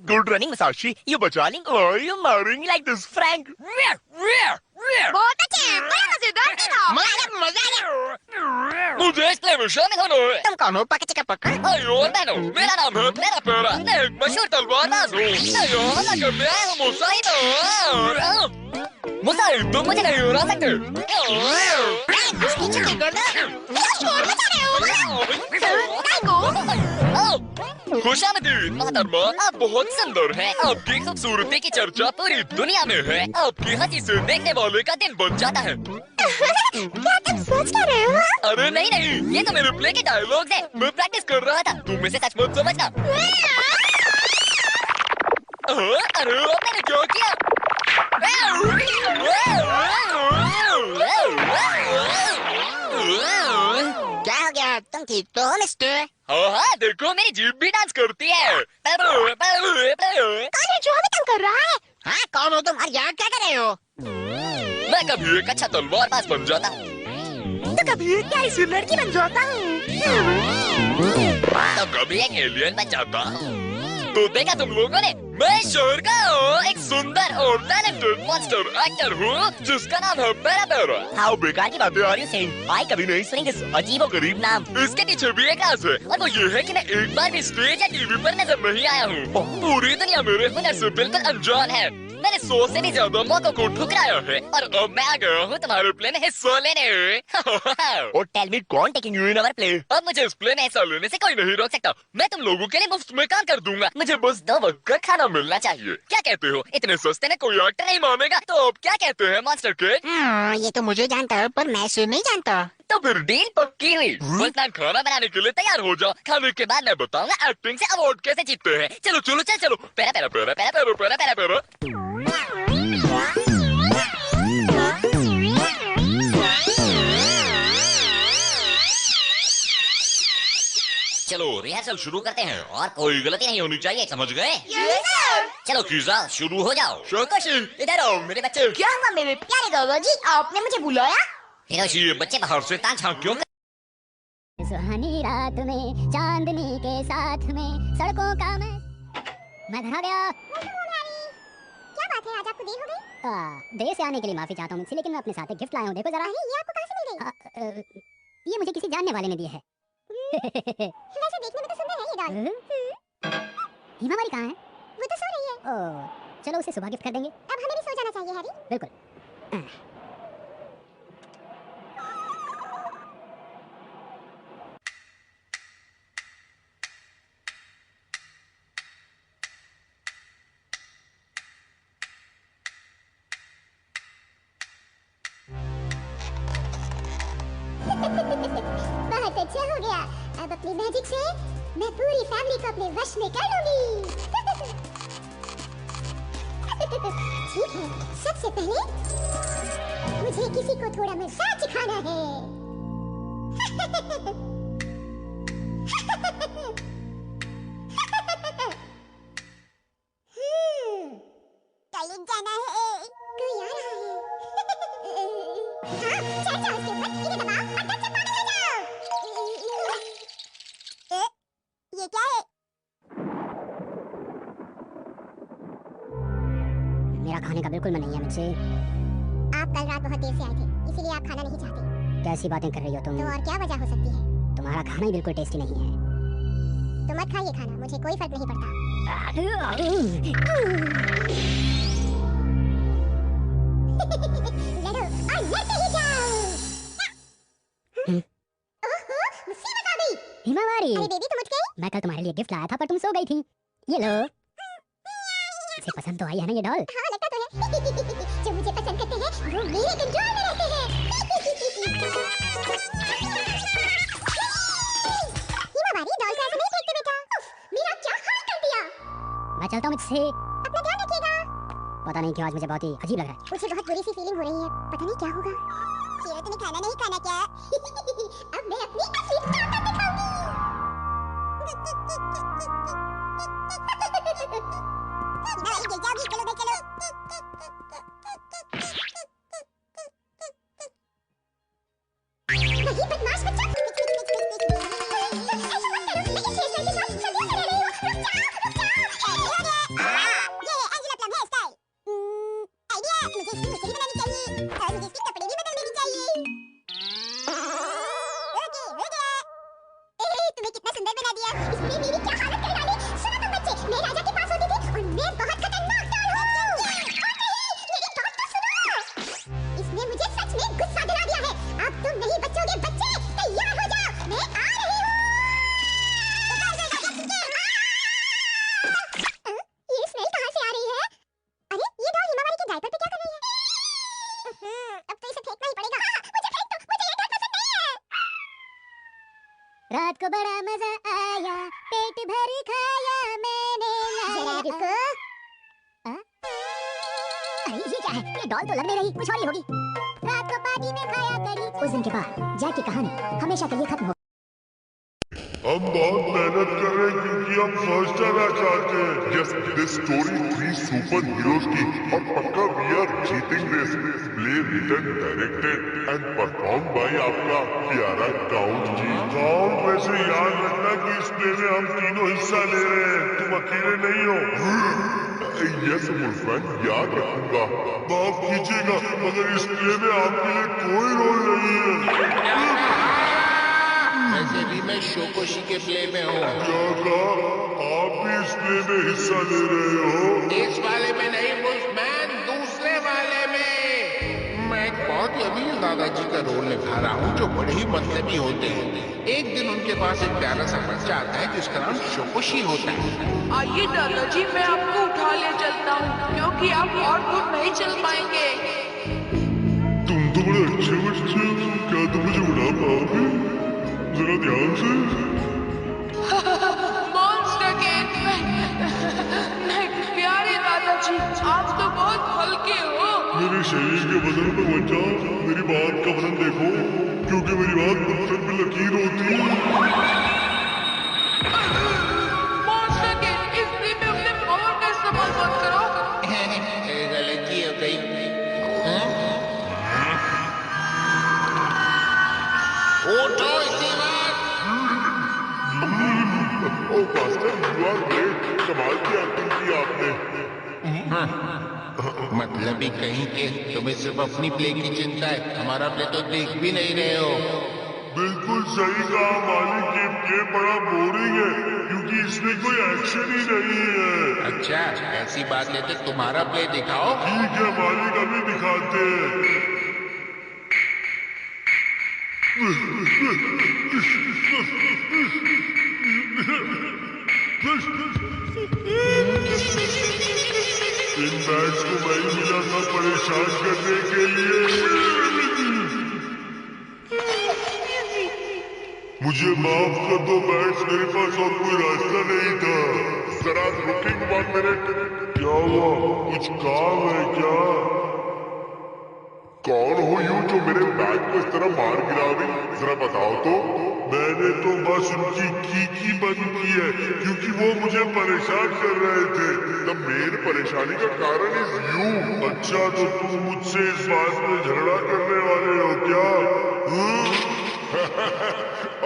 गुड रनिंग मसाशी, यू बचालिंग और यू मारिंग लाइक दिस फ्रैंक। बहुत अच्छे, बड़ा मजेदार था। मुझे इस प्ले में शामिल होना है। तुम कौन हो? पकड़ का पकड़। अयो मैनो, मेरा नाम है मेरा पेरा, मैं एक मशहूर तलवारबाज हूँ। अयो मैं करने आया हूँ मुसाहिब, तुम मुझे नहीं हरा सकते। खुशामदीद मोहतरमा, आप बहुत सुंदर हैं। आपकी खूबसूरती की चर्चा पूरी दुनिया में है। आपकी हंसी से देखने वाले का दिल बन जाता है। क्या तुम सोच क्या रहे हो? अरे नहीं नहीं, ये तो मेरे प्ले के डायलॉग है। मैं प्रैक्टिस कर रहा था, तुम इसे सच मत समझना। अरे मैंने क्या किया? क्या हो गया? तुम ठीक तो हो मिस्टर? हाँ, देखो मेरी जीभ भी डांस करती है। कौन है जो हमें तंग कर रहा है? हाँ कौन हो तुम और यहाँ क्या कर रहे हो? मैं कभी एक अच्छा तलवारबाज बन जाता हूँ, तो कभी क्या इसी लड़की बन जाता हूँ। तो कभी एक एलियन बन जाता हूँ। तो देखा तुम लोगों ने, मैं शहर का हूँ, एक सुंदर और टैलेंटेड मॉन्स्टर एक्टर हूँ जिसका नाम है पेरा पेरा। हाँ बेकार की बातें आ रही हैं। आई कभी नहीं सुनी इस अजीबोगरीब नाम। इसके पीछे भी एक राज है और वो ये है कि मैं एक बार भी स्टेज या टीवी पर नजर नहीं आया हूँ। पूरी दुनिया मेरे हुनर से बिल्कुल अनजान है। मैंने 100 से भी ज्यादा मौकों को ठुकराया है और अब मैं आ गया हूँ तुम्हारे प्ले में हिस्सा लेने। और टेल मी कौन taking you in our play? अब मुझे इस प्ले में हिस्सा लेने से कोई नहीं रोक सकता। मैं तुम लोगों के लिए मुफ्त में काम कर दूंगा। मुझे बस 2 वक्त का खाना मिलना चाहिए। क्या कहते हो? इतने सस्ते में कोई एक्टर नहीं मानेगा। तो अब क्या कहते हैं मास्टर किड? ये तो मुझे जानता है पर मैं इसे नहीं जानता। तो फिर डील पक्की हुई। बस मैं खाना बनाने के लिए तैयार हो जाओ। खाने के बाद मैं बताऊंगा एक्टिंग से अवार्ड कैसे जीतते हैं। चलो चलो चलो चलो। पेरा पेरा पेरा पेरा पेरा पेरा पेरा पेरा। चलो रिहर्सल शुरू करते हैं और कोई गलती नहीं होनी चाहिए, समझ गए? चलो कीजा शुरू हो जाओ। शोकोशी इधर आओ मेरे बच्चे। क्या हुआ मेरे प्यारे दादाजी, आपने मुझे बुलाया? हिरोशी बच्चे बाहर से तांछा क्यों? सुहानी रात में चांदनी के साथ में सड़कों का मैं धरा गया। क्या बात है, आज आपको देर हो गई? देर से आने के लिए माफी चाहता हूँ मुझसे, लेकिन मैं अपने साथ एक गिफ्ट लाया हूँ, देखो जरा। ये आपको कहाँ से मिल गई? ये मुझे किसी जानने वाले ने दिया है। वैसे देखने में तो सुंदर है ये डॉल। हिमा हमारी कहाँ है? वो तो सो रही है। ओह, चलो उसे सुबह गिफ्ट कर देंगे। अब हमें भी सो जाना चाहिए हैरी। बिल्कुल। बहुत अच्छा हो गया। अब अपनी मैजिक से मैं पूरी फैमिली को अपने वश में कर लूंगी। ठीक है, सबसे पहले मुझे किसी को थोड़ा मजाक सिखाना है। टॉयलेट जाना है, कोई आ रहा है। ये क्या है? मेरा खाने का बिल्कुल मन नहीं है मुझसे। आप कल रात बहुत देर से आए थे, इसीलिए आप खाना नहीं चाहते। कैसी बातें कर रही हो तुम? तो और क्या वजह हो सकती है? तुम्हारा खाना ही बिल्कुल टेस्टी नहीं है। तो मत खाइए खाना, मुझे कोई फर्क नहीं पड़ता। लड़ो और लड़ते ही जाओ। ओहो, मुसीबत आ गई। हिमावारी, अरे बेबी तुम उठ गई? मैं कल तुम्हारे लिए गिफ्ट लाया था पर तुम सो गई थी। ये लो। इसे पसंद तो आई है ना ये डॉल? हाँ लगता तो है। जो मुझे पसंद करते हैं वो मेरे कंट्रोल में रहते हैं। हिमावारी डॉल को ऐसे नहीं फेंकते बेटा। उफ, मेरा क्या हाल कर दिया। मैं चलता हूँ मुझसे। अपना ध्यान रखिएगा। पता नहीं क्यों आज मुझे बहुत ही अजीब लग रहा है। मुझे बहुत बुरी सी फीलिंग हो रही है, पता नहीं क्या होगा। शीरो तुम्हें खाना नहीं खाना क्या? अब मैं अपनी असली ताकत दिखाऊंगी। हिमावारी गिर जाओगी, चलो भाई चलो। नहीं बदमाश बच्चा। ऐसा मत करो, मैं इस हेयर स्टाइल के साथ सदियों से रह रही हूँ। रुक जाओ, रुक जाओ। ये है Angela Plum hair style. Idea, मुझे इसकी मुस्कुरी बनानी चाहिए और मुझे इसके कपड़े भी बदल देने चाहिए। हो गया। तुम्हें कितना सुंदर बना दिया। इसने मेरी क्या हालत कर डाली। सुनो तुम बच्चे, मैं राजा के पास होती थी और मैं बहुत खतरनाक डॉल हूँ। और नहीं, मेरी बात तो सुनो। इसने मुझे सच में गुस्सा दिला दिया है। अब तुम नहीं बचोगे बच्चे, तैयार हो जाओ, मैं आ रही हूँ। ये स्मेल कहाँ से आ रही है? अरे ये डॉल हिमावारी के डायपर पे क्या कर रही है? अब तो इसे फेंकना ही पड़ेगा। मुझे फेंक दो, मुझे ये डॉल पसंद नहीं है। रात को बड़ा मजा आया, पेट भर खाया मैंने। जरा रुको। अरे ये क्या है? ये डॉल तो लग नहीं रही, कुछ और ही होगी। रात को पार्टी में खाया करी। उस दिन के बाद जैक की कहानी हमेशा के लिए खत्म हो। हम बहुत मेहनत कर रहे हैं क्योंकि हम फर्स्ट आना चाहते हैं। Yes, this story 3 super heroes की और पक्का we are getting this. Play written directed and perform by आपका प्यारा काउंट जी। काउंट वैसे याद रखना कि इस प्ले में हम तीनों हिस्सा ले रहे हैं, तुम अकेले नहीं हो। यस मुल्फैन, याद रखूंगा। माफ कीजिएगा मगर इस प्ले में आपके लिए कोई रोल नहीं है। वैसे भी मैं शोकोशी के प्ले में हूँ। क्या कहा? आप भी इस प्ले में हिस्सा ले रहे हो? इस वाले में नहीं बुशमैन, दूसरे वाले में। मैं एक बहुत ही अमीर दादाजी का रोल निभा रहा हूँ जो बड़े ही मतलबी होते हैं। एक दिन उनके पास एक प्यारा सा बच्चा आता है जिसका नाम शोकोशी होता है। आइए दादाजी, मैं आपको उठा ले चलता हूँ क्योंकि आप और दूर नहीं चल पाएंगे। तुम तो बड़े अच्छे बच्चे हो, क्या तुम मुझे उड़ा पाओगे? जरा ध्यान से। मॉन्स्टर गेट में नहीं, प्यारे दादाजी आप तो बहुत हल्के हो। मेरे शरीर के वजन पे मत जाओ, मेरी बात का वजन देखो क्योंकि मेरी बात पत्थर पे लकीर होती है। मॉन्स्टर गेट, इस प्ले में अपने पावर का इस्तेमाल मत करो। गलती हो गई। उठो इसी बात। ओ मास्टर, यू आर ग्रेट। कमाल की एक्टिंग की आपने। मतलब ही कहीं के तुम्हें सिर्फ अपनी प्ले की चिंता है, हमारा प्ले तो देख भी नहीं रहे हो। बिल्कुल सही कहा मालिक, ये प्ले बड़ा बोरिंग है क्योंकि इसमें कोई एक्शन ही नहीं है। अच्छा, ऐसी बात है तो तुम्हारा प्ले दिखाओ। ठीक है मालिक, अभी दिखाते हैं। इन बैट्स को मैं ही मिला था परेशान करने के लिए। मुझे माफ कर दो बैट्स, मेरे पास और कोई रास्ता नहीं था। जरा रुकिंग 1 मिनट। क्या हुआ, कुछ काम है क्या? कौन हो यू जो मेरे बैग को इस तरह मार गिरावी? जरा बताओ तो। मैंने तो बस उनकी की बंद की है क्योंकि वो मुझे परेशान कर रहे थे। तब मेरी परेशानी का कारण इज यू। अच्छा तो तुम मुझसे इस बात में झगड़ा करने वाले हो क्या?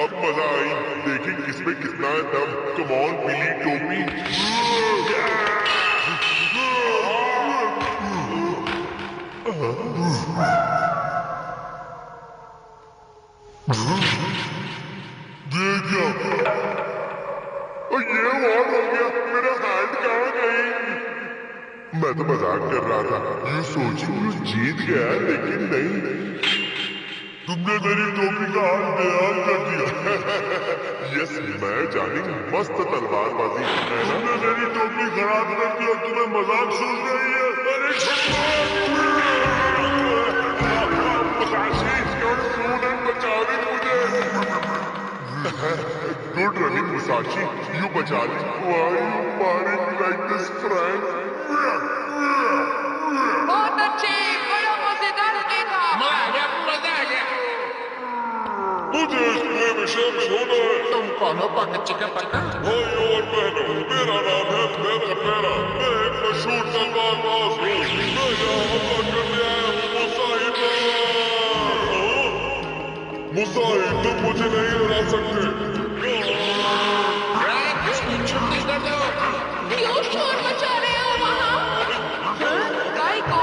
अब मजा आई। देखिए किसमें कितना है दम। कम ऑन पीली टोपी। ये वॉर हो गया। मेरा हैंड कहाँ गई? मैं तो मजाक कर रहा था। यू सोचिंग यू जीत गया लेकिन नहीं। तुमने मेरी टोपी का हाल बेहाल कर दिया। यस मैं जानी मस्त तलवारबाजी। तुमने मेरी टोपी खराब कर दी और तुम्हें मजाक सूझ रही है। अरे Good running, Musashi. You बचा ली. Why are you marring me like this, Frank? बहुत अच्छे, बड़ा मजेदार गेम था। मजा आ गया। मुझे इस प्ले में शामिल होना है। तुम कौन हो पकच्ची का पक्का? भाइयों और बहनों, मेरा नाम है पैरा पैरा। मैं एक मशहूर तलवारबाज हूँ। मैं यहाँ हमला करने आया हूँ मुसाहिद, तुम मुझे नहीं हरा सकते। छुट्टी कर दो। क्यों शोर मचा रहे हो वहाँ? गाय को?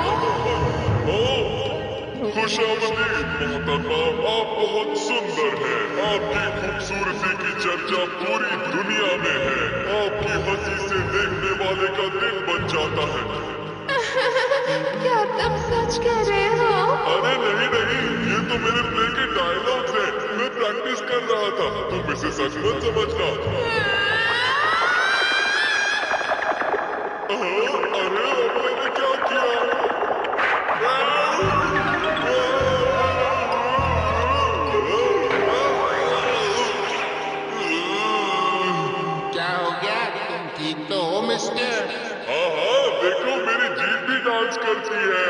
खुशामदीद मोहतरमा, आप बहुत सुंदर हैं। आपकी खूबसूरती की चर्चा पूरी दुनिया में है। आपकी हंसी से देखने वाले का दिल बन जाता है। क्या तुम सच कह रहे हो? अरे नहीं, ये तो मेरे प्ले के डायलॉग्स हैं। मैं प्रैक्टिस कर रहा था। तुम इसे सच मत समझना। अरे मैंने क्या किया? क्या हो गया? तुम ठीक तो हो मिस्टर? हाँ, देखो मेरी जीभ भी डांस करती है।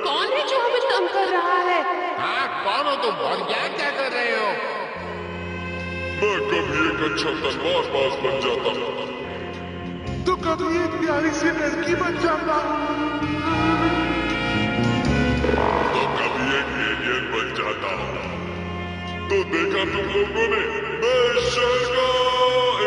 कौन है जो हमें तंग कर रहा है? हाँ कौन हो तुम और क्या कर रहे हो? मैं कभी एक अच्छा तलवारबाज बन जाता हूँ तो कभी एक प्यारी सी लड़की बन जाता हूँ। तो कभी एक एलियन बन जाता हूँ। तो देखा तुम लोगों ने, मैं इस शहर का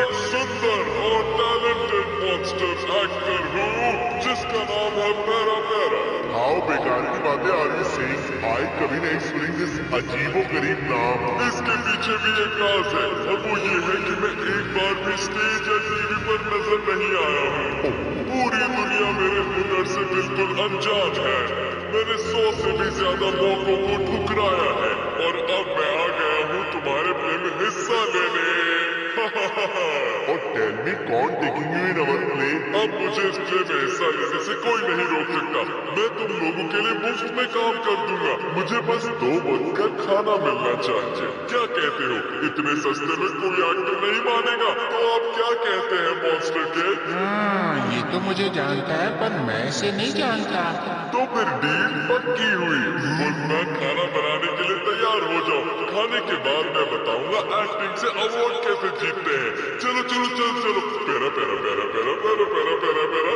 एक सुंदर और टैलेंटेड मॉन्स्टर एक्टर हूँ जिसका नाम है पैरा पैरा। आओ बेकार की बातें आ रही सिंह। आई कभी नहीं सुनी इस अजीबोगरीब नाम। इसके पीछे भी एक राज है और वो ये है कि मैं एक बार भी स्टेज या टीवी पर नजर नहीं आया हूँ। पूरी दुनिया मेरे हुनर से बिल्कुल अनजान है। मैंने 100 से भी ज्यादा मौकों को ठुकराया है और अब मैं आ गया हूँ तुम्हारे प्ले में हिस्सा लेने। और टेल मी कौन taking you in our play? अब मुझे इस प्ले में हिस्सा लेने से कोई नहीं रोक सकता। मैं तुम लोगों के लिए मुफ्त में काम कर दूंगा। मुझे बस 2 वक्त का खाना मिलना चाहिए। क्या कहते हो? इतने सस्ते में कोई एक्टर नहीं मानेगा। तो आप क्या कहते हैं मॉन्स्टर के? ये तो मुझे जानता है पर मैं इसे नहीं जानता। तो फिर डील पक्की हुई। मैं खाना बनाने के लिए तैयार हो जाओ। खाने के बाद मैं बताऊंगा एक्टिंग से अवार्ड कैसे जीतते हैं। चलो चलो चलो चलो। Para para para para para para para para.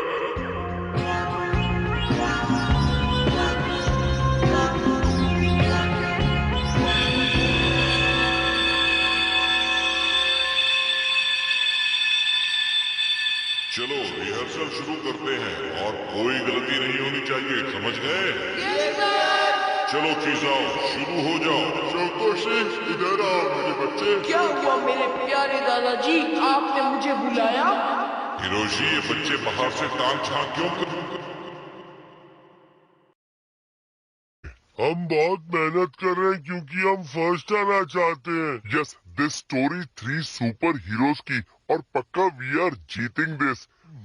चलो रिहर्सल शुरू करते हैं और कोई गलती नहीं होनी चाहिए, समझ गए? चलो खिजाओ, शुरू हो जाओ। शोकोशी इधर आओ मेरे बच्चे। क्या हुआ मेरे प्यारे दादाजी? आपने मुझे बुलाया? हिरोशी ये बच्चे बाहर से टांग छांग क्यों कर? हम बहुत मेहनत कर रहे हैं क्योंकि हम फर्स्ट आना चाहते हैं। Yes this story 3 super heroes की और पक्का we are getting this.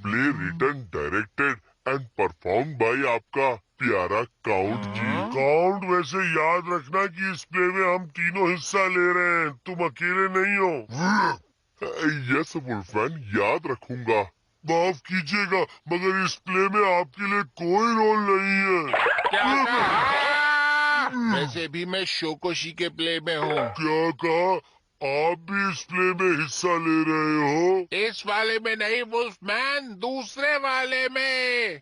Play written directed and perform by आपका प्यारा काउंट जी। काउंट वैसे याद रखना कि इस प्ले में हम तीनों हिस्सा ले रहे हैं, तुम अकेले नहीं हो। यस वुल्फमैन याद रखूंगा। माफ कीजिएगा मगर इस प्ले में आपके लिए कोई रोल नहीं है। क्या कहा? वैसे भी मैं शोकोशी के प्ले में हूँ। क्या कहा? आप भी इस प्ले में हिस्सा ले रहे हो? इस वाले में नहीं वुल्फमैन, दूसरे वाले में।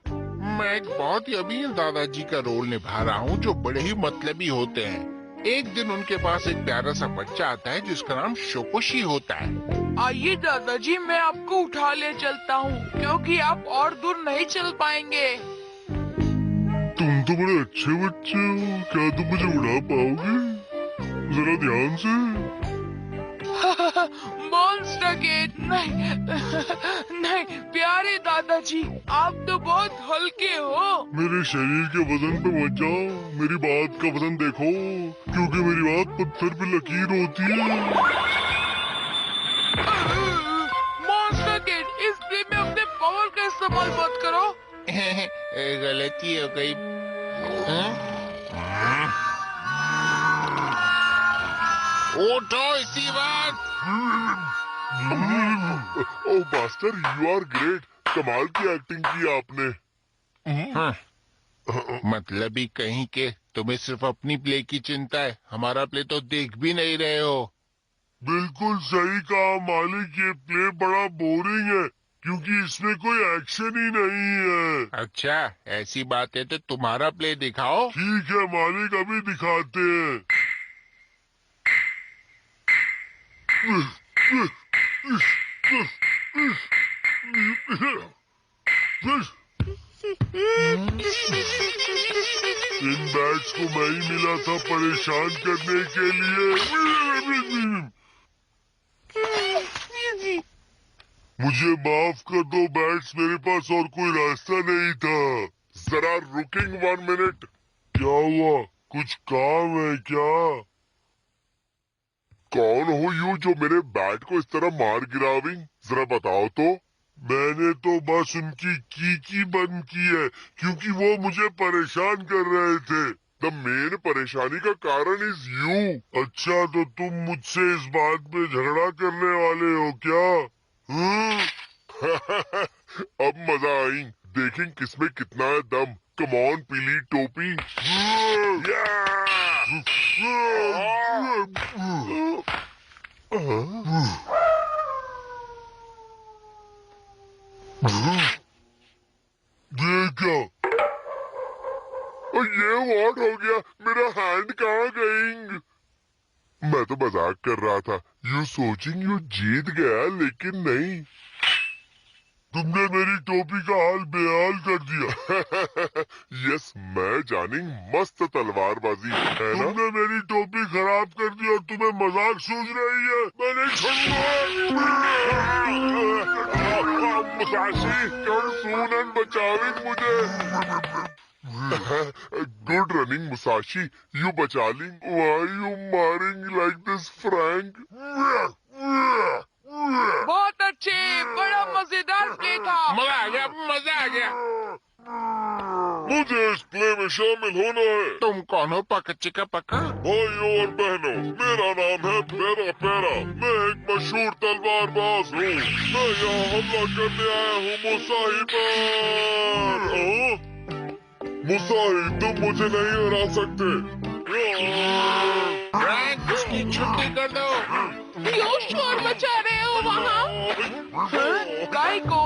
मैं एक बहुत ही अमीर दादाजी का रोल निभा रहा हूँ जो बड़े ही मतलबी होते हैं। एक दिन उनके पास एक प्यारा सा बच्चा आता है जिसका नाम शोकोशी होता है। आइए दादाजी, मैं आपको उठा ले चलता हूँ क्योंकि आप और दूर नहीं चल पाएंगे। तुम तो बड़े अच्छे बच्चे हो, क्या तुम मुझे उड़ा पाओगे? जरा ध्यान से। मॉन्स्टर गेट नहीं नहीं प्यारे दादाजी, आप तो बहुत हल्के हो। मेरे शरीर के वजन पे मत जाओ, मेरी बात का वजन देखो, क्योंकि मेरी बात पत्थर पे लकीर होती है। मॉन्स्टर गेट, इस प्ले में अपने पावर का इस्तेमाल मत करो। गलती हो गई। उठो इसी बात। ओह मास्टर, यू आर ग्रेट। कमाल की एक्टिंग की आपने। मतलब ही कहीं के, तुम्हें सिर्फ अपनी प्ले की चिंता है, हमारा प्ले तो देख भी नहीं रहे हो। बिल्कुल सही कहा मालिक, ये प्ले बड़ा बोरिंग है क्योंकि इसमें कोई एक्शन ही नहीं है। अच्छा, ऐसी बात है तो तुम्हारा प्ले दिखाओ। ठीक है मालिक, अभी दिखाते हैं। इन बैट्स को मैं ही मिला था परेशान करने के लिए। मुझे माफ कर दो बैट्स, मेरे पास और कोई रास्ता नहीं था। जरा रुकिंग 1 मिनट। क्या हुआ? कुछ काम है क्या? कौन हो यू जो मेरे बैट को इस तरह मार गिराविंग? जरा बताओ तो। मैंने तो बस उनकी की बंद की है क्योंकि वो मुझे परेशान कर रहे थे। द मेन परेशानी का कारण इज यू। अच्छा, तो तुम मुझसे इस बात पे झगड़ा करने वाले हो क्या? अब मजा आई, देखें किसमें कितना है दम। कम ऑन पीली टोपी। ये क्या? ये व्हाट हो गया? मेरा हैंड कहाँ गई? मैं तो मजाक कर रहा था। यू सोचिंग यू जीत गया, लेकिन नहीं, तुमने मेरी टोपी का हाल बेहाल कर दिया। यस, मैं जानिंग मस्त तलवारबाजी है ना? तुमने मेरी टोपी खराब कर दी और तुम्हें मजाक सूझ रही है। मैं नहीं छोड़ूंगा। मुसाशी, कम सून एंड बचाविंग मुझे। गुड रनिंग मुसाशी, यू बचालिंग। व्हाई यू मारिंग लाइक दिस फ्रैंक? बहुत अच्छे, बड़ा मजेदार प्ले था। मजा आ गया, मजा आ गया। मुझे इस प्ले में शामिल होना है। तुम कौन हो पक्का का पक्का? भाइयों और बहनों, मेरा नाम है पैरा पैरा। मैं एक मशहूर तलवारबाज हूँ। मैं यहाँ हमला करने आया हूँ मुसाही पर। मुसाही, तुम मुझे नहीं हरा सकते। फ्रैंक, उसकी छुट्टी कर दो। क्यों शोर मचा रहे हो वहाँ? गाय को?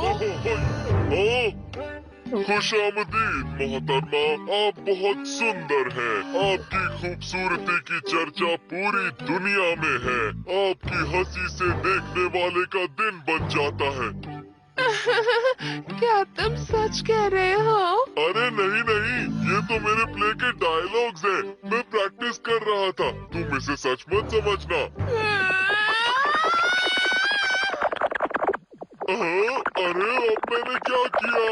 खुश आमदीद मोहतरमा, आप बहुत सुंदर हैं। आपकी खूबसूरती की चर्चा पूरी दुनिया में है। आपकी हंसी से देखने वाले का दिन बन जाता है। क्या तुम सच कह रहे हो? अरे नहीं नहीं, ये तो मेरे प्ले के डायलॉग्स हैं। मैं प्रैक्टिस कर रहा था, तुम इसे सच मत समझना। अरे अब मैंने क्या किया?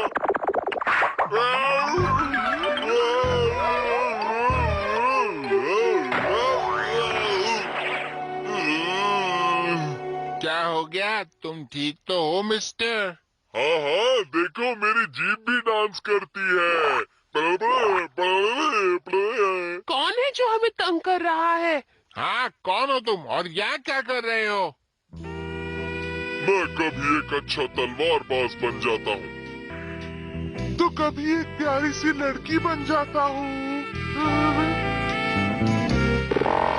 क्या हो गया? तुम ठीक तो हो मिस्टर? हाँ हाँ, देखो मेरी जीभ भी डांस करती है। कौन है जो हमें तंग कर रहा है? हाँ, कौन हो तुम और यहाँ क्या कर रहे हो? मैं कभी एक अच्छा तलवारबाज बन जाता हूँ, तो कभी एक प्यारी सी लड़की बन जाता हूँ,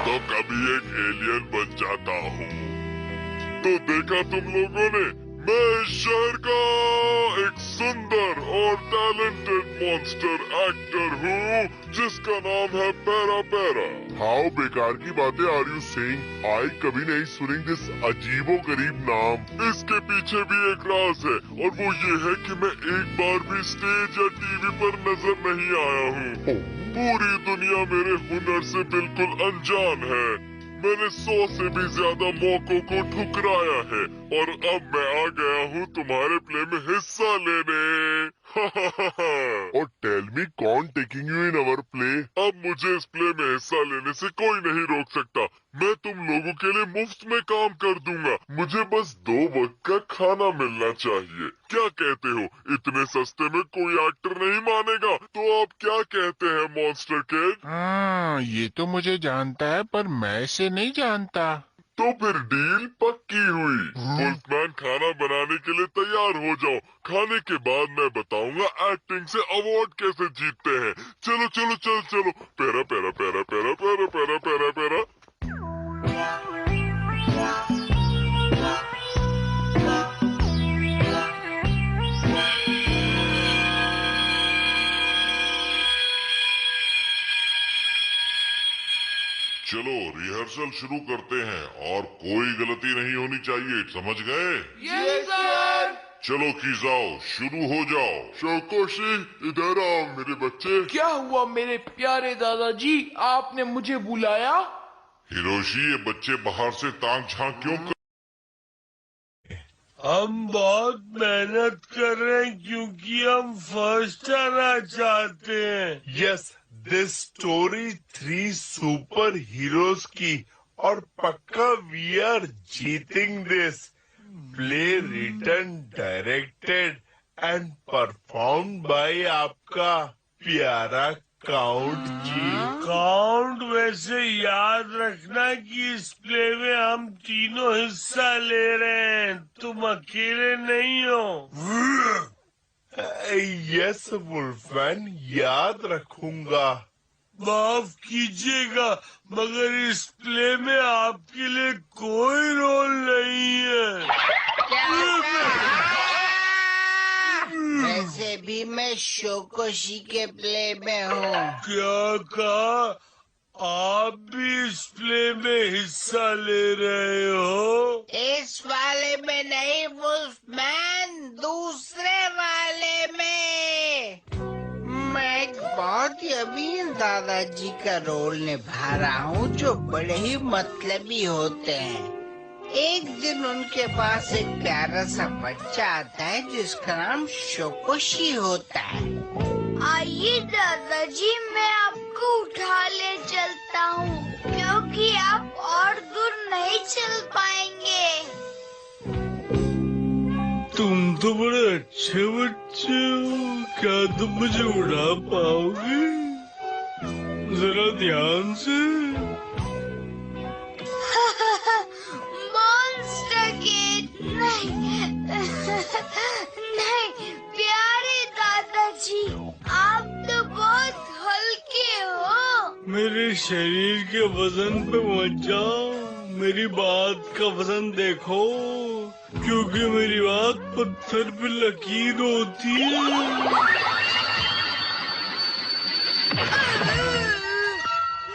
तो कभी एक एलियन बन जाता हूँ। तो देखा तुम लोगों ने, मैं इस शहर का एक सुंदर और टैलेंटेड मॉन्स्टर एक्टर हूँ जिसका नाम है पैरा पैरा। हाउ बेकार की बातें आर यू सेइंग? आई कभी नहीं सुनेंगे दिस अजीबो गरीब नाम। इसके पीछे भी एक राज है और वो ये है कि मैं एक बार भी स्टेज या टीवी पर नजर नहीं आया हूँ। पूरी दुनिया मेरे हुनर से बिल्कुल अनजान है। मैंने 100 से भी ज्यादा मौकों को ठुकराया है और अब मैं आ गया हूँ तुम्हारे प्ले में हिस्सा लेने। और टेल मी कौन taking you in our play? अब मुझे इस प्ले में हिस्सा लेने से कोई नहीं रोक सकता। मैं तुम लोगों के लिए मुफ्त में काम कर दूंगा। मुझे बस 2 वक्त का खाना मिलना चाहिए। क्या कहते हो? इतने सस्ते में कोई एक्टर नहीं मानेगा। तो आप क्या कहते हैं मॉन्स्टर किड? हाँ, ये तो मुझे जानता है पर मैं इसे नहीं जानता। तो फिर डील पक्की हुई। वुल्फमैन खाना बनाने के लिए तैयार हो जाओ। खाने के बाद मैं बताऊंगा एक्टिंग से अवार्ड कैसे जीतते हैं। चलो चलो चलो चलो। Para para para para para para para para. चलो रिहर्सल शुरू करते हैं और कोई गलती नहीं होनी चाहिए, समझ गए? Yes sir. चलो खींचाओ, शुरू हो जाओ। शोकोशी इधर आओ मेरे बच्चे। क्या हुआ मेरे प्यारे दादाजी, आपने मुझे बुलाया? हिरोशी, ये बच्चे बाहर से ताक झांक क्यों कर... हम बहुत मेहनत कर रहे हैं क्योंकि हम फर्स्ट आना चाहते हैं। Yes, this story 3 super heroes की और पक्का we are getting this. Play written, directed and perform by आपका प्यारा काउंट जी। काउंट, वैसे याद रखना कि इस प्ले में हम तीनों हिस्सा ले रहे हैं, तुम अकेले नहीं हो। यस वुल्फमैन, याद रखूंगा। माफ कीजिएगा मगर इस प्ले में आपके लिए कोई रोल नहीं है। वैसे भी मैं शोकोशी के प्ले में हूँ। क्या कहा? आप भी इस प्ले में हिस्सा ले रहे हो? इस वाले में नहीं वुल्फमैन, दूसरे वाले में। मैं एक बहुत ही अमीर दादाजी का रोल निभा रहा हूँ जो बड़े ही मतलबी होते हैं। एक दिन उनके पास एक प्यारा सा बच्चा आता है जिसका नाम शोकोशी होता है। आइए दादाजी, मैं आपको उठा ले चलता हूँ क्योंकि आप और दूर नहीं चल पाएंगे। तुम तो बड़े अच्छे बच्चे हो, क्या तुम मुझे उड़ा पाओगे? जरा ध्यान से। मॉन्स्टर किड, नहीं नहीं प्यारे दादाजी, आप तो बहुत हल्के हो। मेरे शरीर के वजन पे मत जाओ, मेरी बात का वजन देखो, क्योंकि मेरी बात पत्थर पे लकीर होती है।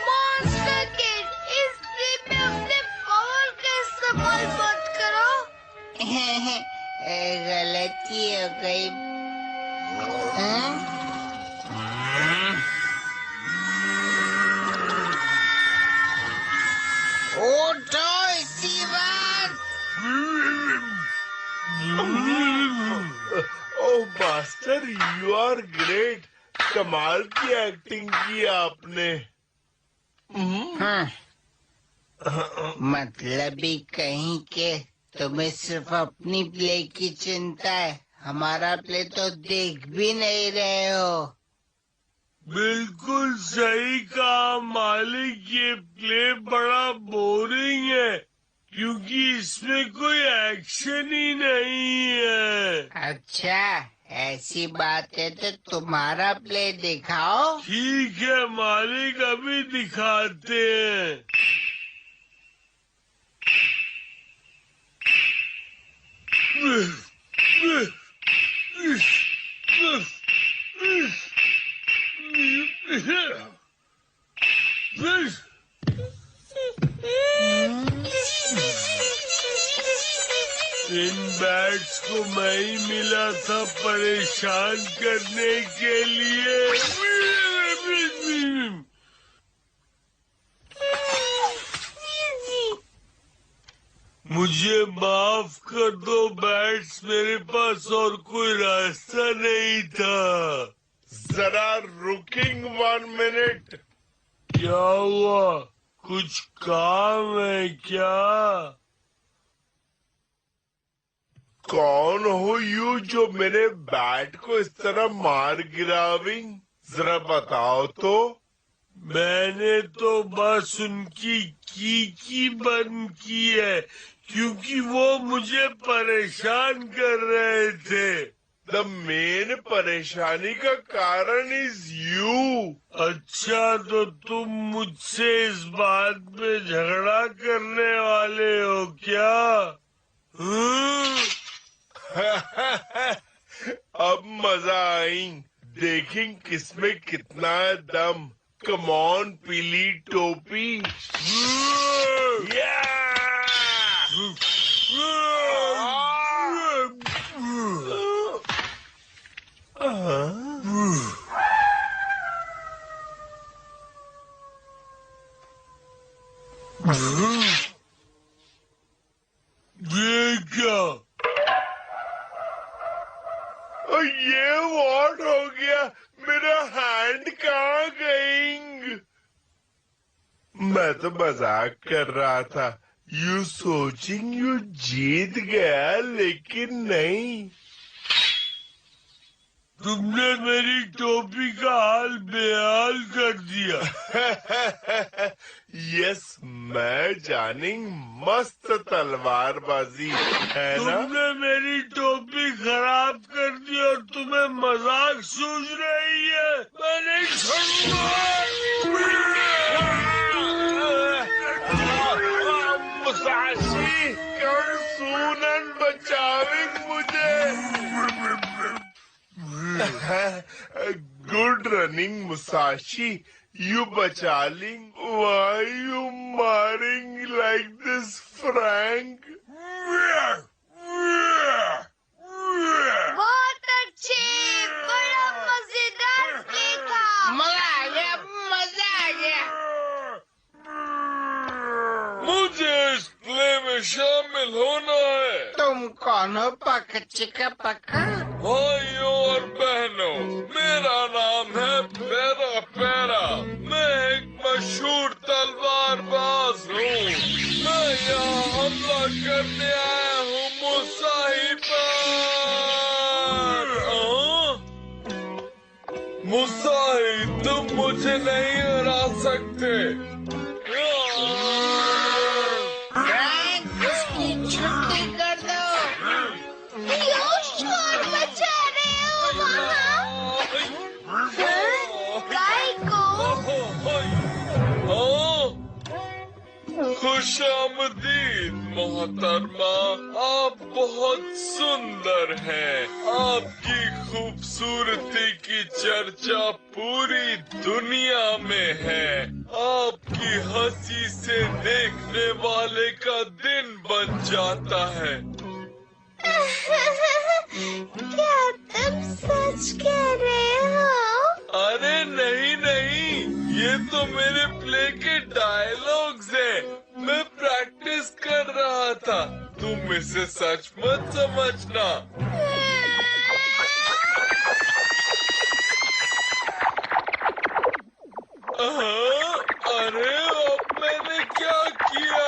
मॉन्स्टर किड, इस ट्रिप में अपने पावर का इस्तेमाल मत करो। गलती हो गई। उठो इसी बात। ओह मास्टर, यू आर ग्रेट। कमाल की एक्टिंग की आपने। मतलबी कहीं के, तुम्हें सिर्फ अपनी प्ले की चिंता है, हमारा प्ले तो देख भी नहीं रहे हो। बिल्कुल सही कहा मालिक, ये प्ले बड़ा बोरिंग है। क्योंकि इसमें कोई एक्शन ही नहीं है। अच्छा, ऐसी बात है तो तुम्हारा प्ले दिखाओ। ठीक है मालिक, अभी दिखाते हैं। इन बैट्स को मैं ही मिला था परेशान करने के लिए। मुझे माफ कर दो बैट्स, मेरे पास और कोई रास्ता नहीं था। जरा रुकिंग 1 मिनट। क्या हुआ? कुछ काम है क्या? कौन हो यू जो मेरे बैट को इस तरह मार गिराविंग? जरा बताओ तो। मैंने तो बस उनकी की बंद की है, क्योंकि वो मुझे परेशान कर रहे थे। द मेन परेशानी का कारण इज यू। अच्छा, तो तुम मुझसे इस बात पे झगड़ा करने वाले हो क्या? अब मजा आई। देखें किसमें कितना है दम। कम ऑन पीली टोपी। ये क्या? ये व्हाट हो गया? मेरा हैंड कहाँ गई? मैं तो मजाक कर रहा था। यू सोचिंग यू जीत गया, लेकिन नहीं। तुमने मेरी टोपी का हाल बेहाल कर दिया। यस, मैं जानिंग मस्त तलवारबाजी है ना। तुमने मेरी टोपी खराब कर दी और तुम्हें मजाक सूझ रही है। मैं नहीं मुसाशी कर सूनन बचाविंग मुझे। Good running Musashi, you bachaling. Why you marring like this, Frank? बहुत अच्छे, बड़ा मजेदार प्ले था। मजा आ गया, मजा आ गया। मुझे इस प्ले में शामिल होना है। तुम कौन हो पकच्ची का पक्का? भाइयों और बहनों, मेरा नाम है पैरा पैरा। मैं एक मशहूर तलवारबाज हूँ। मैं यहाँ हमला करने आया हूँ मुसाही पर। मुसाही, तुम मुझे नहीं हरा सकते। फ्रैंक, उसकी छुट्टी कर दो। क्यों शोर मचा रहे हो वहाँ? गाय को खुशामदीद मोहतरमा, आप बहुत सुंदर हैं। आपकी खूबसूरती की चर्चा पूरी दुनिया में है। आपकी हंसी से देखने वाले का दिन बन जाता है। क्या तुम सच कह रहे हो? अरे नहीं नहीं, ये तो मेरे प्ले के डायलॉग्स हैं। मैं प्रैक्टिस कर रहा था। तुम इसे सच मत समझना। अरे अब मैंने क्या किया?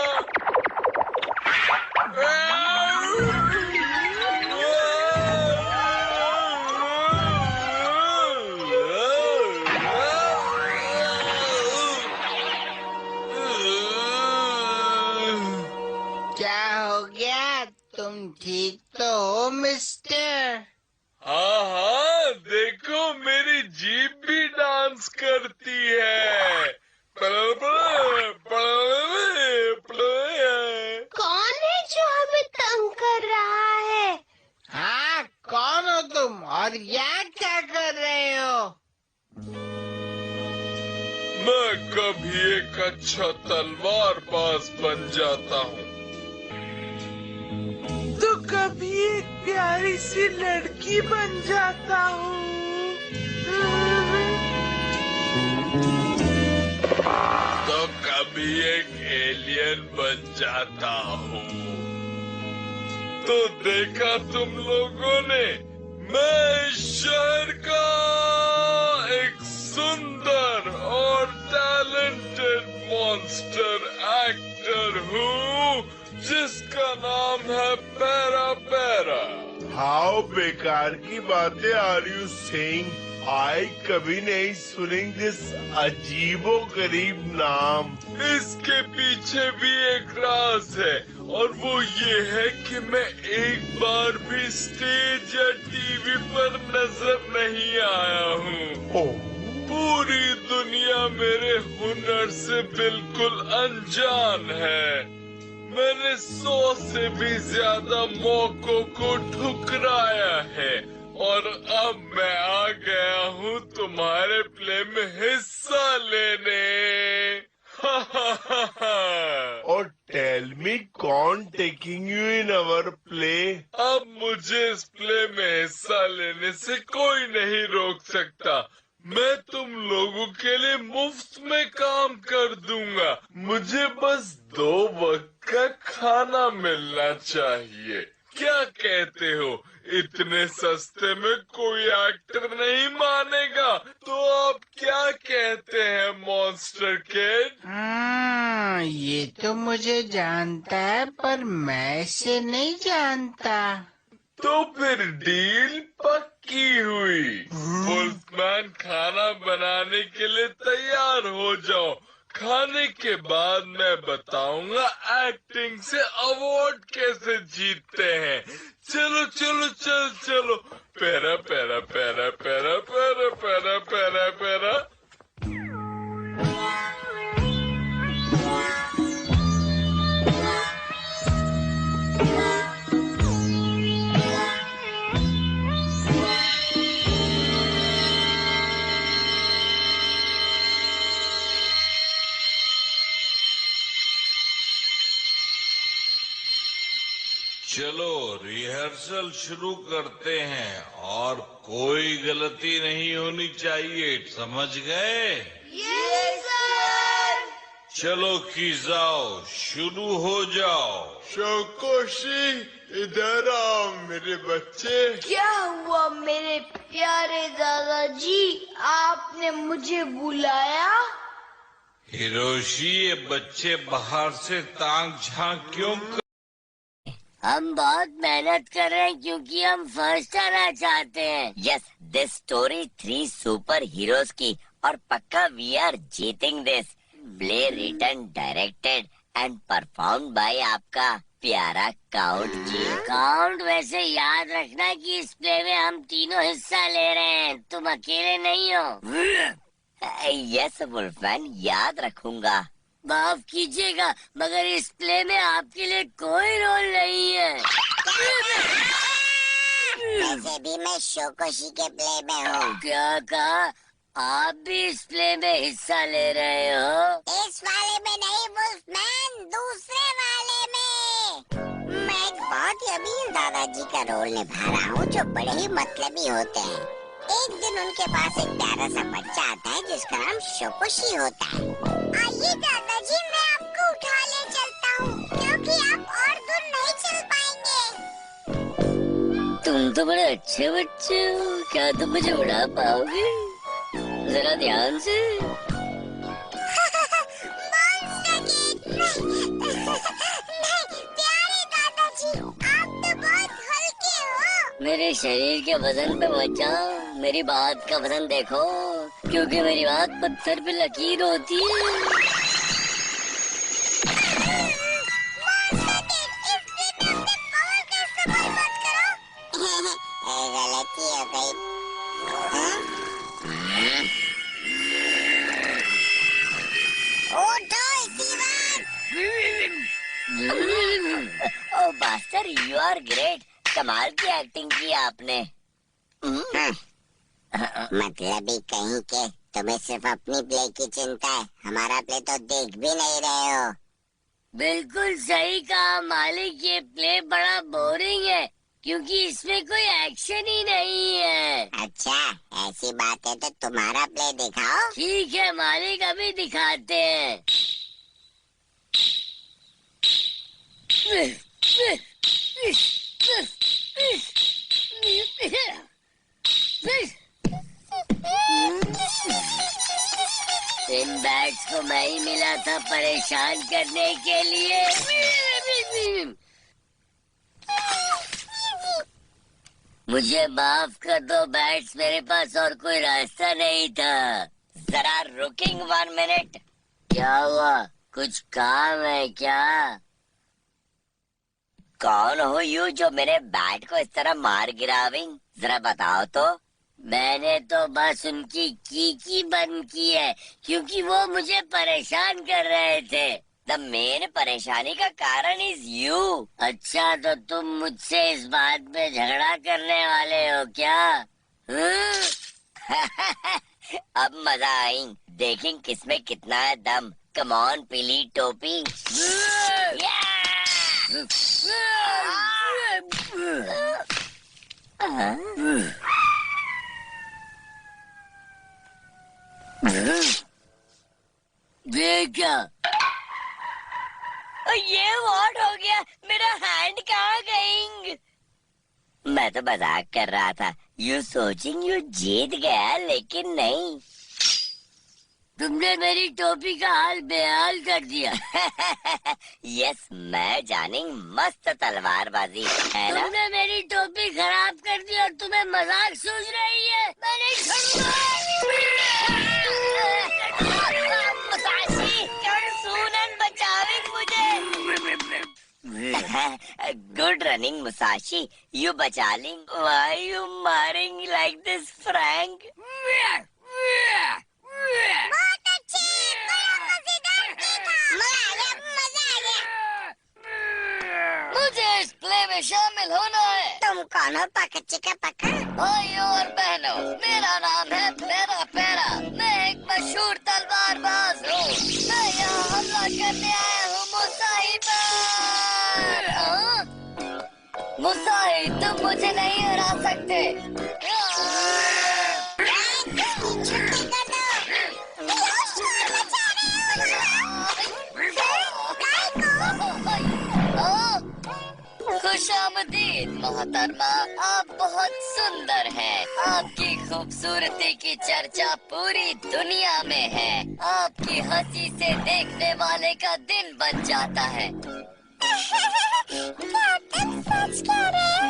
ठीक तो हो मिस्टर? हाँ हाँ, देखो मेरी जीप भी डांस करती है। कौन है जो हमें तंग कर रहा है? हाँ, कौन हो तुम और यहाँ क्या कर रहे हो? मैं कभी एक अच्छा तलवारबाज बन जाता हूँ, तो कभी एक प्यारी सी लड़की बन जाता हूँ, तो कभी एक एलियन बन जाता हूँ। तो देखा तुम लोगों ने, मैं शहर का एक सुंदर और टैलेंटेड मॉन्स्टर एक्टर हूँ, जिसका नाम है पैरा पैरा। हाउ बेकार की बातें आर यू सेइंग? आई कभी नहीं सुनेंगे दिस अजीबो गरीब नाम। इसके पीछे भी एक राज है, और वो ये है कि मैं एक बार भी स्टेज या टीवी पर नजर नहीं आया हूँ। पूरी दुनिया मेरे हुनर से बिल्कुल अनजान है। मैंने 100 से भी ज्यादा मौकों को ठुकराया है, और अब मैं आ गया हूँ तुम्हारे प्ले में हिस्सा लेने। और टेल मी कौन taking you in our play? अब मुझे इस प्ले में हिस्सा लेने से कोई नहीं रोक सकता। मैं तुम लोगों के लिए मुफ्त में काम कर दूंगा। मुझे बस 2 वक्त का खाना मिलना चाहिए। क्या कहते हो? इतने सस्ते में कोई एक्टर नहीं मानेगा। तो आप क्या कहते हैं मॉन्स्टर किड? हाँ, ये तो मुझे जानता है, पर मैं इसे नहीं जानता। तो फिर डील पक्की हुई। वुल्फमैन खाना बनाने के लिए तैयार हो जाओ। खाने के बाद मैं बताऊंगा एक्टिंग से अवार्ड कैसे जीतते हैं। चलो चलो चल चलो। Para para para para para para para para. चलो रिहर्सल शुरू करते हैं, और कोई गलती नहीं होनी चाहिए, समझ गए? Yes sir. चलो खिजाओ, शुरू हो जाओ। शोकोशी इधर आओ मेरे बच्चे। क्या हुआ मेरे प्यारे दादाजी, आपने मुझे बुलाया? हिरोशी, ये बच्चे बाहर से ताक झांक क्यों हम बहुत मेहनत कर रहे हैं क्योंकि हम फर्स्ट आना चाहते हैं। Yes, this story 3 super heroes की, और पक्का we are getting this. Play written, directed and performed by आपका प्यारा काउंट जी। काउंट, वैसे याद रखना कि इस प्ले में हम तीनों हिस्सा ले रहे हैं, तुम अकेले नहीं हो। यस वुल्फमैन, याद रखूंगा। माफ कीजिएगा, मगर इस प्ले में आपके लिए कोई रोल नहीं है। वैसे भी मैं शोकोशी के प्ले में हूँ। क्या कहा? आप भी इस प्ले में हिस्सा ले रहे हो? इस वाले में नहीं वुल्फमैन, दूसरे वाले में। मैं एक बहुत ही अमीर दादाजी का रोल निभा रहा हूँ, जो बड़े ही मतलबी होते हैं। एक दिन उनके पास एक प्यारा सा बच्चा आता है जिसका नाम शोकोशी होता है। आइए दादाजी, मैं आपको उठा ले चलता हूँ, क्योंकि आप और दूर नहीं चल पाएंगे। तुम तो बड़े अच्छे बच्चे हो, क्या तुम मुझे उड़ा पाओगे? जरा ध्यान से। नहीं, प्यारे दादाजी, आप तो बहुत हल्के हो। मेरे शरीर के वजन पे मत जाओ, मेरी बात का वजन देखो, क्योंकि मेरी बात पत्थर पे लकीर होती है। गलती हो गई। हाँ? उठो इसी ओ मास्टर, यू आर ग्रेट। कमाल की एक्टिंग की आपने। मतलब ही कहीं के, तुम्हें सिर्फ अपनी प्ले की चिंता है, हमारा प्ले तो देख भी नहीं रहे हो। बिल्कुल सही कहा मालिक, ये प्ले बड़ा बोरिंग है क्योंकि इसमें कोई एक्शन ही नहीं है। अच्छा, ऐसी बात है तो तुम्हारा प्ले दिखाओ। ठीक है मालिक, अभी दिखाते हैं। इन बैट्स को मैं ही मिला था परेशान करने के लिए। मुझे माफ कर दो बैट्स, मेरे पास और कोई रास्ता नहीं था। जरा रुकिंग 1 मिनट। क्या हुआ, कुछ काम है क्या? कौन हो यू जो मेरे बैट को इस तरह मार गिराविंग? जरा बताओ तो। मैंने तो बस उनकी की बंद की है क्योंकि वो मुझे परेशान कर रहे थे। द मेन परेशानी का कारण इज यू। अच्छा, तो तुम मुझसे इस बात पे झगड़ा करने वाले हो क्या? अब मजा आई, देखें किसमें कितना है दम। कम ऑन पीली टोपी। देखा, ये व्हाट हो गया? मेरा हैंड कहाँ गई? मैं तो मजाक कर रहा था। यू सोचिंग यू जीत गया, लेकिन नहीं। तुमने मेरी टोपी का हाल बेहाल कर दिया। यस, मैं जानिंग मस्त तलवारबाजी है ना? तुमने मेरी टोपी खराब कर दी और तुम्हें मजाक सूझ रही है। मैं नहीं छोड़ूंगा। मुसाशी, कम सूनन बचाविंग मुझे। गुड रनिंग मुसाशी, यू बचालिंग। व्हाई यू मारिंग लाइक दिस फ्रैंक? बहुत अच्छी, बड़ा मजेदार प्ले था। मजा आ गया। मुझे इस प्ले में शामिल होना है। तुम कौन हो पकड़ चिका पकड़? भाइयों और बहनों, मेरा नाम है पेरा पेरा। मैं एक मशहूर तलवारबाज हूँ। मैं यहाँ हमला करने आया हूँ मुसाही पर। मुसाही, तुम मुझे नहीं हरा सकते। छुट्टी कर दो। खुशामदीद मोहतरमा, आप बहुत सुंदर हैं। आपकी खूबसूरती की चर्चा पूरी दुनिया में है। आपकी हंसी से देखने वाले का दिन बन जाता है। क्या तुम सच कह रहे हो?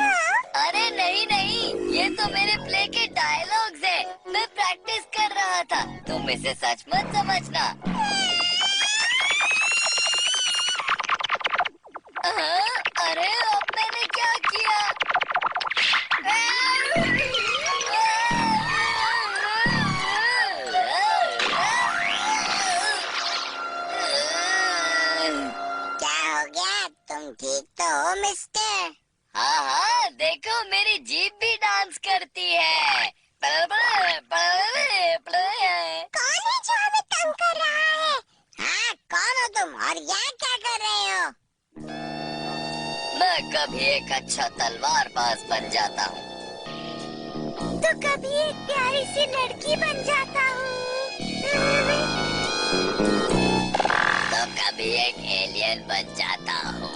अरे नहीं नहीं, ये तो मेरे प्ले के डायलॉग्स हैं। मैं प्रैक्टिस कर रहा था, तुम इसे सच मत समझना। अरे अब मैंने क्या किया? क्या हो गया? तुम ठीक तो हो मिस्टर? हाँ हाँ, देखो मेरी जीभ भी डांस करती है। कौन है जो हमें तंग कर रहा है? हाँ, कौन हो तुम और यहाँ क्या कर रहे हो? मैं कभी एक अच्छा तलवारबाज बन जाता हूँ, तो कभी एक प्यारी सी लड़की बन जाता हूँ, तो कभी एक एलियन बन जाता हूँ।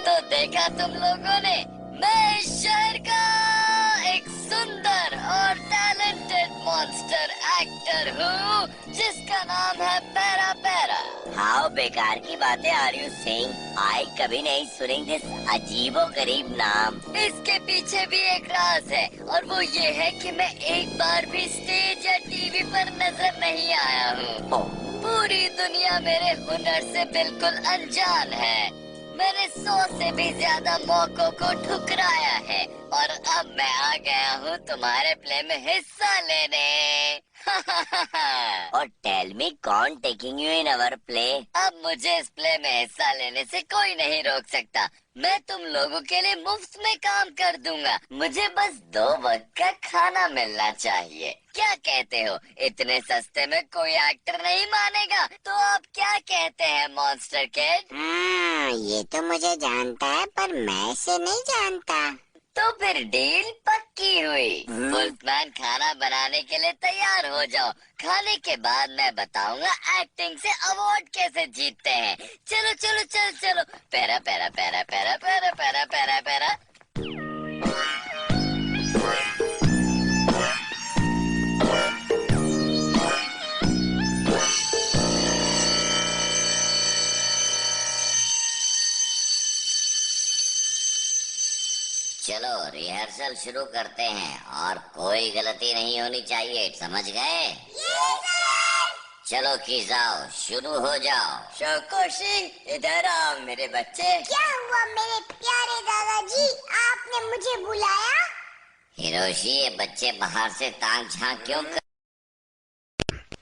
तो देखा तुम लोगों ने, मैं इस शहर का एक सुंदर और टैलेंटेड मॉन्स्टर एक्टर हूँ जिसका नाम है पेरा पेरा। हाउ बेकार की बातें आर यू सेइंग? आई कभी नहीं सुनी दिस अजीबो गरीब नाम। इसके पीछे भी एक राज है और वो ये है कि मैं एक बार भी स्टेज या टीवी पर नजर नहीं आया हूँ। पूरी दुनिया मेरे हुनर से बिल्कुल अनजान है। मैंने 100 से भी ज्यादा मौकों को ठुकराया है और अब मैं आ गया हूँ तुम्हारे प्ले में हिस्सा लेने। और टेल मी कौन taking you in our play? अब मुझे इस प्ले में हिस्सा लेने से कोई नहीं रोक सकता। मैं तुम लोगों के लिए मुफ्त में काम कर दूंगा। मुझे बस 2 वक्त का खाना मिलना चाहिए। क्या कहते हो? इतने सस्ते में कोई एक्टर नहीं मानेगा। तो आप क्या कहते हैं मॉन्स्टर किड? ये तो मुझे जानता है पर मैं इसे नहीं जानता। तो फिर डील पक्की हुई। वुल्फमैन खाना बनाने के लिए तैयार हो जाओ। खाने के बाद मैं बताऊंगा एक्टिंग से अवार्ड कैसे जीतते हैं। चलो चलो चलो चलो। Para para para para para para para para. चलो रिहर्सल शुरू करते हैं और कोई गलती नहीं होनी चाहिए, समझ गए? चलो खिजाओ, शुरू हो जाओ। शोकोशी इधर आओ मेरे बच्चे। क्या हुआ मेरे प्यारे दादाजी, आपने मुझे बुलाया? हिरोशी, ये बच्चे बाहर से ताक झांक क्यों कर...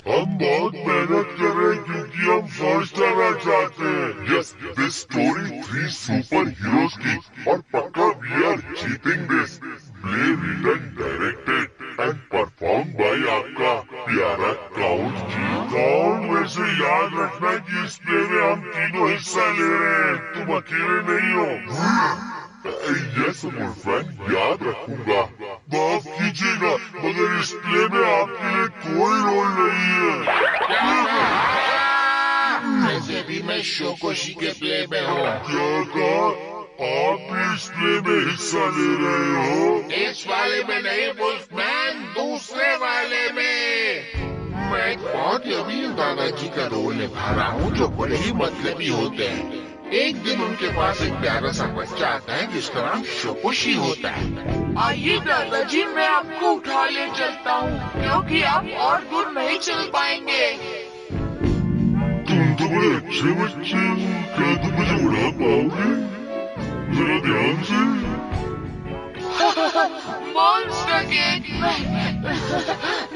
हम बहुत मेहनत कर रहे हैं क्योंकि हम फर्स्ट आना चाहते हैं। Yes, this story 3 super heroes की और पक्का वी आर जीतेंगे this. Play written, directed and perform by आपका प्यारा काउंट जी। काउंट वैसे याद रखना कि इस प्ले में हम तीनों हिस्सा ले रहे हैं, तुम अकेले नहीं हो। यस वुल्फमैन, याद रखूंगा। माफ कीजिएगा मगर इस प्ले में आपके लिए कोई रोल नहीं है। वैसे भी मैं शोकोशी के प्ले में हूँ। क्या कहा? आप भी इस प्ले में हिस्सा ले रहे हो? इस वाले में नहीं वुल्फमैन, दूसरे वाले में। मैं एक बहुत ही अमीर दादाजी का रोल निभा रहा हूँ जो बड़े ही मतलबी होते हैं। एक दिन उनके पास एक प्यारा सा बच्चा आता है जिसका नाम शोकोशी होता है। आइए दादाजी, मैं आपको उठा ले चलता हूँ क्योंकि आप और दूर नहीं चल पाएंगे। तुम तो बड़े अच्छे बच्चे हो, क्या तुम मुझे उड़ा पाओगे? जरा ध्यान से। मॉन्स्टर किड,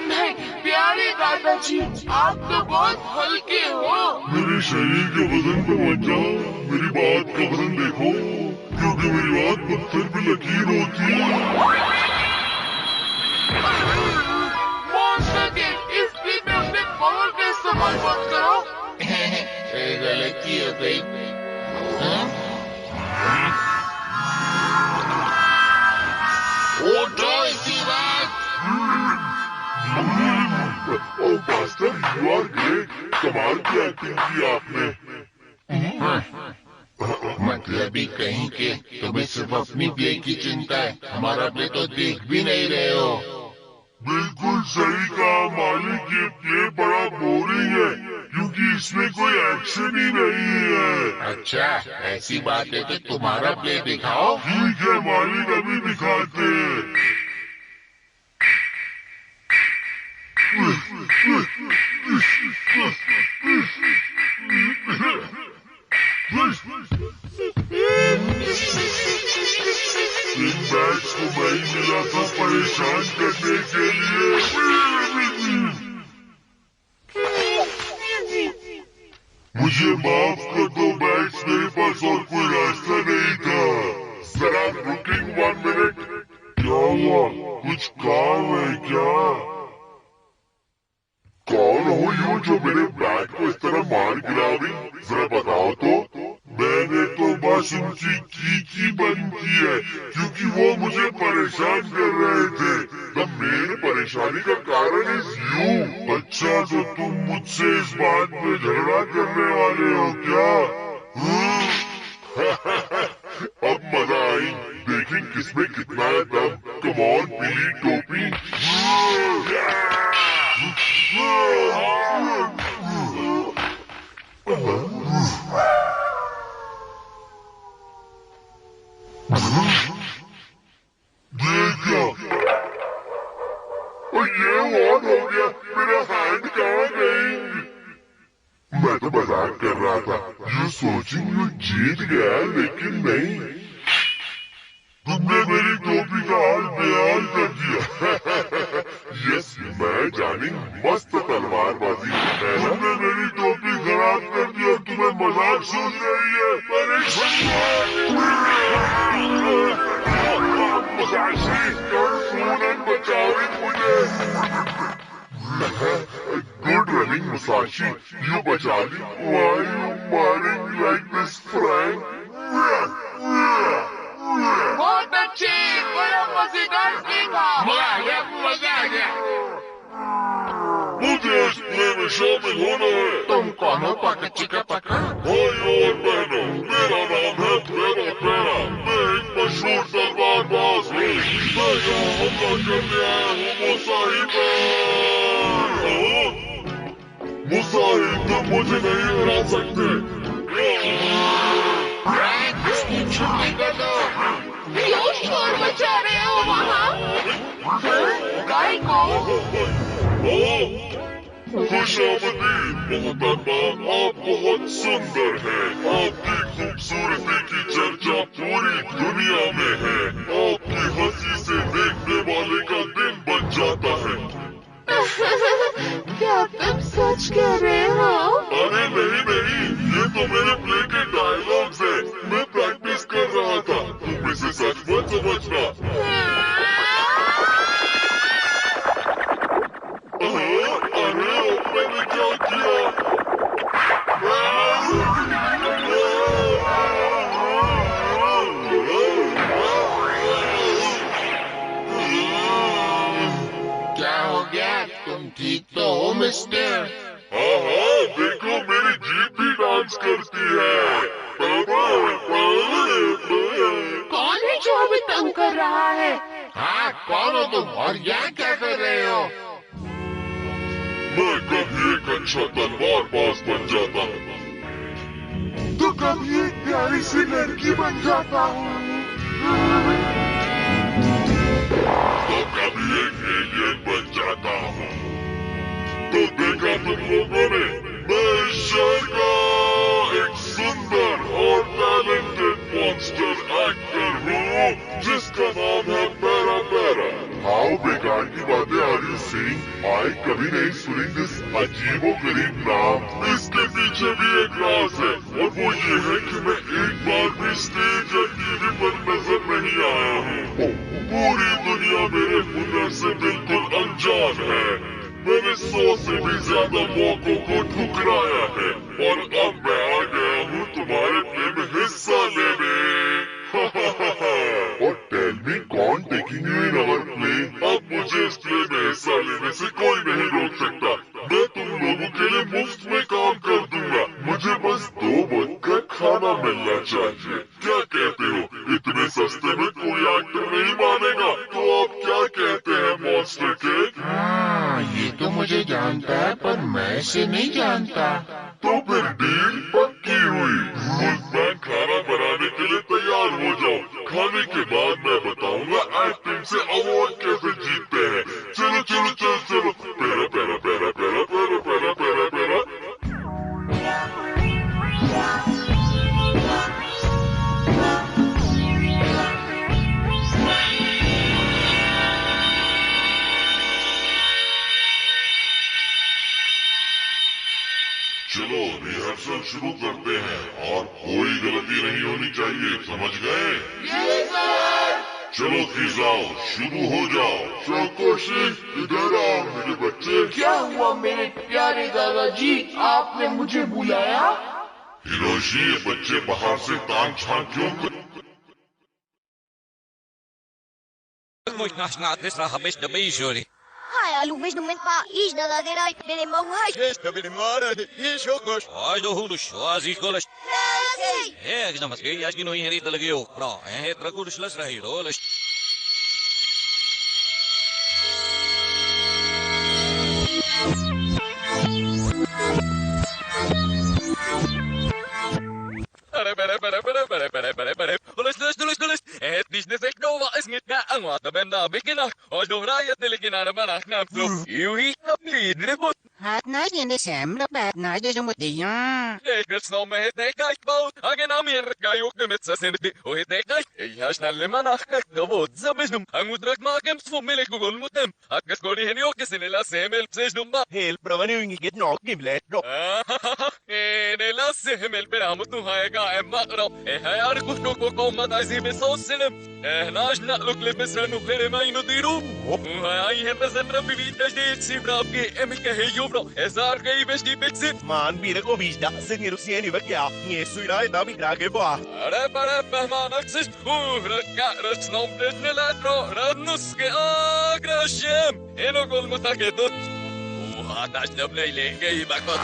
नहीं प्यारे दादाजी, आप तो बहुत हल्के हो। मेरे शरीर के वजन पे मत जाओ, मेरी बात का वजन देखो, क्योंकि मेरी बात पत्थर पे लकीर होती है। मॉन्स्टर किड, इस प्ले में अपने पावर का इस्तेमाल मत करो। गलती हो गई। उठो इसी बात। ओ मास्टर, यू आर ग्रेट। कमाल की एक्टिंग की आपने। मतलबी कहीं के, तुम्हें सिर्फ अपनी प्ले की चिंता है, हमारा प्ले तो देख भी नहीं रहे हो। बिल्कुल सही कहा मालिक, ये प्ले बड़ा बोरिंग है क्योंकि इसमें कोई एक्शन ही नहीं है। अच्छा, ऐसी बात है तो तुम्हारा प्ले दिखाओ। ठीक है मालिक, अभी दिखाते हैं। इन बैग्स को मैं ही मिला था परेशान करने के लिए। मुझे माफ कर दो बैग्स, मेरे पास और कोई रास्ता नहीं था। जरा रुकिंग 1 मिनट। क्या हुआ? कुछ काम है क्या? कौन हो यू जो मेरे बैग को इस तरह मार गिरा रही? जरा बताओ तो। मैंने तो बस उनकी की बंद की है क्योंकि वो मुझे परेशान कर रहे थे। द मेन परेशानी का कारण इज यू। अच्छा, तो तुम मुझसे इस बात में झगड़ा करने वाले हो क्या? अब मजा आई, देखें किसमें कितना है दम। कम ऑन पीली टोपी। देखा, और ये ऑन हो गया। मेरा हैंड कहाँ गई? मैं तो मजाक कर रहा था। यू सोचिंग यू जीत गया लेकिन नहीं, तुमने मेरी टोपी का हाल बेहाल कर दिया। यस, मैं जानी मस्त तलवारबाजी है। तुमने मेरी टोपी खराब कर दी और तुम्हें मजाक सुन रही है। गुड रनिंग मुसाशी, यू बचा ली। Why you smiling like this, Frank? बहुत अच्छी, बड़ा मजेदार गेम था। मजा आ गया। मुझे इस प्ले में शामिल होना है। तुम कौन हो पकड़ चिका पकड़? भाइयों और बहनों, मेरा नाम है प्रेरा प्रेरा। मैं एक मशहूर तलवारबाज हूँ। मैं यहाँ हमला करने आया हूँ मुसाहिब पर। मुसाहिब, तुम मुझे नहीं हरा सकते। छुट्टी कर दो। क्यों शोर मचा रहे हो वहाँ? गाय को खुशामदीद मोहतरमा, आप बहुत सुंदर हैं। आपकी खूबसूरती की चर्चा पूरी दुनिया में है। आपकी हंसी से देखने वाले का दिन बन जाता है। क्या तुम सच कह रहे हो? अरे नहीं, ये तो मेरे प्ले के डायलॉग्स हैं। मैं प्रैक्टिस कर रहा था, तुम इसे सच मत समझना। अरे मैंने क्या किया? क्या हो गया? तुम ठीक तो हो मिस्टर? हाँ, देखो मेरी जीप भी डांस करती है। कौन है जो अभी तंग कर रहा है? हाँ, कौन हो तुम और यहाँ क्या कर रहे हो? मैं कभी एक अच्छा तलवारबाज बन जाता हूँ, तो कभी एक प्यारी सी लड़की बन जाता हूँ, तो कभी एक एलियन बन जाता हूँ। तो देखा तुम लोगों ने, मैं इस शहर का एक सुंदर और टैलेंटेड मॉन्स्टर एक्टर हूँ जिसका नाम है पैरा पैरा। हाउ बेकार की बातें आर यू सेइंग? आई कभी नहीं सुनी दिस अजीबो गरीब नाम। इसके पीछे भी एक राज है और वो ये है कि मैं एक बार भी स्टेज या टीवी पर नजर नहीं आया हूँ। पूरी दुनिया मेरे हुनर से बिल्कुल अनजान है। मैंने 100 से भी ज्यादा मौकों को ठुकराया है और अब मैं आ गया हूँ तुम्हारे प्ले में हिस्सा लेने। और टेल मी कौन taking you in our play? अब मुझे इस प्ले में हिस्सा लेने से कोई नहीं रोक सकता। मैं तुम लोगों के लिए मुफ्त में काम कर दूंगा। मुझे बस 2 वक्त का खाना मिलना चाहिए। क्या कहते हो? इतने सस्ते में कोई एक्टर नहीं मानेगा। तो आप क्या कहते हैं मॉन्स्टर केक? हाँ, ये तो मुझे जानता है पर मैं इसे नहीं जानता। तो फिर डील पक्की हुई। मैं खाना बनाने के लिए तैयार हो जाओ। खाने के बाद मैं बताऊंगा एक्टिंग से अवार्ड कैसे जीतते हैं। चलो चलो चलो चलो। Para para para para para para para para. चलो रिहर्सल शुरू करते हैं और कोई गलती नहीं होनी चाहिए, समझ गए? चलो खिजाओ, शुरू हो जाओ। चौकोशी, इधर आओ मेरे बच्चे। क्या हुआ मेरे प्यारे दादाजी? आपने मुझे बुलाया? हिरोशी, ये बच्चे बाहर से तान छान क्यों कर... Hai, alugas no meu país, da ladeira, ele morre. Este demora, isso gosto. Ai, do rulo, as escolas. É, que não mas que acho que não inherita lagi eu. Pro, é tranquilo, slas rahirolas. Pare. Tulis. Business ek no was ngit na ang wata benda bigina. O do raya teligina na banak na. Iwi na lead report. Hát nói gì để xem lớp bạc nói cho một tí nha. Eikö me hetekait vaut, hagen Amerikkaa juhkemetsäsenti, ohetekait, ei hasnalle manahkat, kavot zabesnum, angudrak maakem svomele kugolmutem, hakkas kodihen jokesenela semel psesnumma. Hel pravani get nok gimlet. Enela semel peramut nuhaega emmaro, ehayar kukko kommataisi besosselem, naasna lukle besranu feremainu tiru, ai hemesen rabbi viitas deetsi brabke emike hejubro, esar kei besti betsi. Man bira ko vista, sengiru sieni vakya, niesuira da mi drage boa. Repare pehmanaksis, rakkaras nomdetnelatro, radnuske agrashem, enogol mutaketut. Hatas na blaylenge ibakot.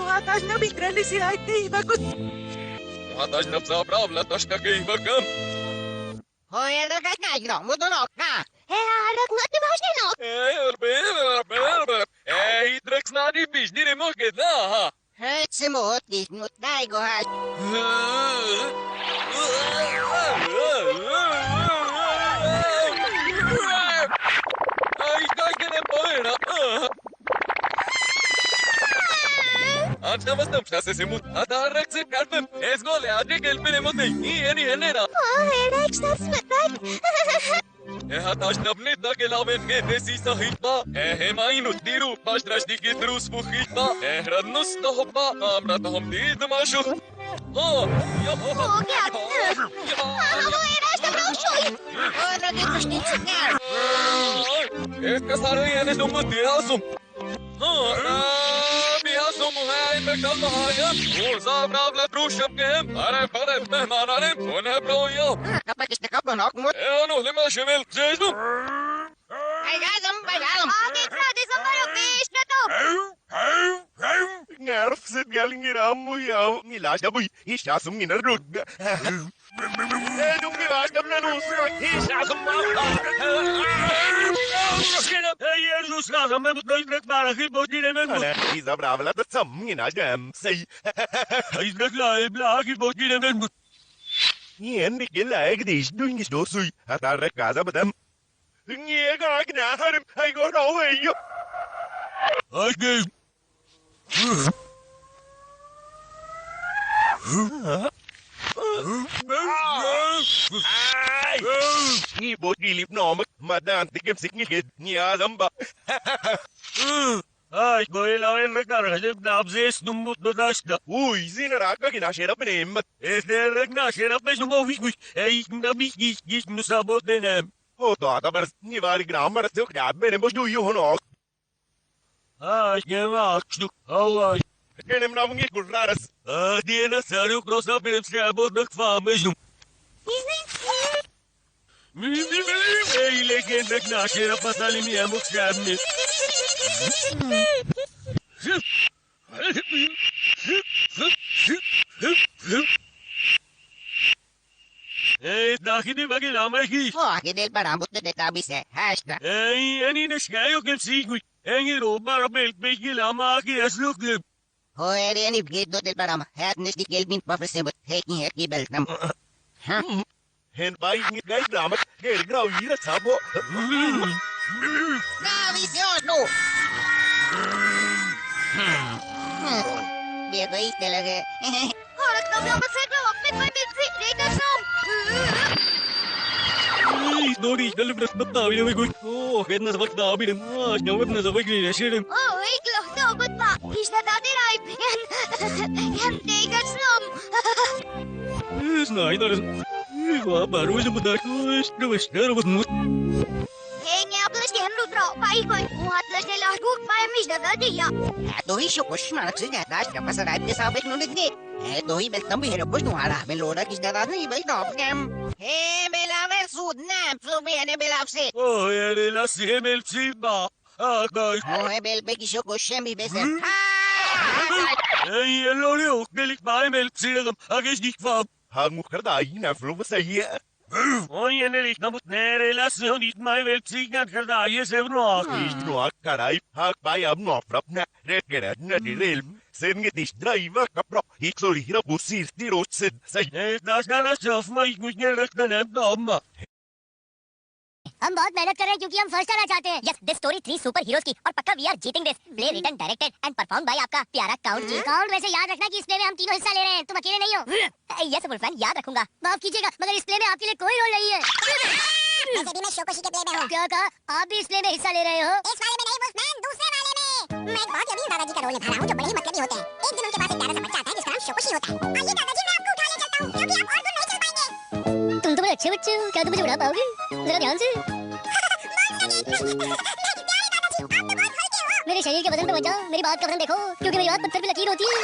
Hatas na bikrali si Aite ibakot. Hatas na sa pravla toshka ke ibakam. Hoy, ano ka na? Mo tunok ka. Harap nga di ba siya no? Hidrex na di bis, di rin mo kita ha. Hey, simot, disnut dai go ha. Ay, kagin po rin ha. Antamastam sa simut, atarex si Carmen, esgole, adi kelpine mo tay, ieni enera. Rex, that's right. Hatas na bnit na kailamin nesi sa hitba. Hemainut diru, pastrash di kitrus buhitba. Radnus na hopba, amra na hom di damashut. Åh, vad är det som rör Ano dito snitsa nga? Kasara yan ang dumatihasum. Bihasum hai bekal mahayan. Sa bravla trushap kem. Pare, mehmanarim. Unhe proyo. Kapag isnakabunok mo. Ano, lima shemel, zezno. Ay, gadam. Agit na, di sa kayo, fish na to. Ngarf sit galing iramu yaw, nilash abuy, ishasum ginarud. Edung nilasham na nusa, ishasum na. Jesus na sa memutay nagmarahil mo din naman mo. Isa bravla da sam ginagam, say. Ay naglaib lagi mo din naman mo. Yen di kilag dis doing is dosuy, atarek kaza badam. Nye gag na harim, ay go no way yo. Okay. Ni bot gilip nomak, madan tikem siknikid, ni azamba. Ay, goilawen rekarasip nabzes numut dodashda. Uy, zinaraka kinashirap nemat. Derek na shirap na sumawikwik. Ay, nabigis nusabot denem. O to atabars, ni vari grammar tuk dabbe ne bosh du yo honok. Ay, gemakstu. Ay. Kenem namungi kurraras. Die na saru krosa pirim sabot nakfamesum. Ay, legendak na shirap matalim yamuk sabne. Eh, daki di bagi lamay ki. Oh, kidel parambut na detabis eh. Hashtag. Eh, ani na skayo kem sigui. Engi roba rabel begi lama ki asluk dem. Hoy, eri ani bgid do del param. Het nis di kelbin pafresebot. Heking heki beltam. Ha? Hen bai ni gai grammar, ger grau ira sabo. Navisiono! Biar baik talaga. Harap na lang masaya, wapit may minsi, data som. Ay, Dory, dalibras na tabi na may guy. Oh, kahit nasa pagtabi na mas, nawag na sa bagay na siya rin. Oh, iklo, nagot pa. Isna dati raip. Yan, tigas som. Yes, na, ito rin. Ay, baru sa madak. Ay, nawis na rabat mo. Henge aplas yan, Rudro. Paikoy, muhatlas nila haguk, payamis na dati ya. Ito hi syukus managsinyatas na pasarap niya sabit nung nagdit. Ito hi beltam bihirapos nung harapin lora kisdarat na iba'y topgam. Hey, belaver sudnam, sumiyane belapsit. Oh, yan nila si MLC ba? Agay. Oh, belbe kisyukus siya mi besen. Ay, hello niyo, galit ba MLC na agay di fab. Hanguk karday na flow saya. Oh, yan nila namut na relasyon dit may MLC na kardaya sa vlog. Istro karay, hak bayam no prap na rekerat na direlm. Sen getis drive kapro, iksol hira busir tirotsid say. Eh, das na na self may gunya rak na nem dama. हम बहुत मेहनत कर रहे हैं क्योंकि हम फर्स्ट आना चाहते हैं। Yes, this story 3 super heroes की और पक्का we are getting this. Play written directed and perform by आपका प्यारा काउंट जी। काउंट वैसे याद रखना कि इस प्ले में हम तीनों हिस्सा ले रहे हैं, तुम अकेले नहीं हो। यस वुल्फमैन, याद रखूंगा। माफ कीजिएगा मगर इस प्ले में आपके लिए कोई रोल नहीं है। वैसे भी मैं शोकोशी के प्ले में हूँ। क्या कहा? आप भी इस प्ले में हिस्सा ले रहे हो? इस वाले में नहीं वुल्फमैन, दूसरे वाले में। मैं एक बहुत अमीर दादाजी का रोल निभा रहा हूँ जो बड़े ही मतलबी होते हैं। एक दिन उनके पास एक प्यारा सा बच्चा आता है जिसका नाम शोकोशी होता है। आइए दादाजी, मैं आपको उठा ले चलता हूँ क्योंकि आप और दूर नहीं चल पाएंगे। तुम तो बड़े अच्छे बच्चे हो, क्या तुम मुझे उड़ा पाओगे? जरा ध्यान से। मेरे शरीर के वजन पे बचा, मेरी बात का वजन देखो क्योंकि मेरी बात पत्थर पे लकीर होती है।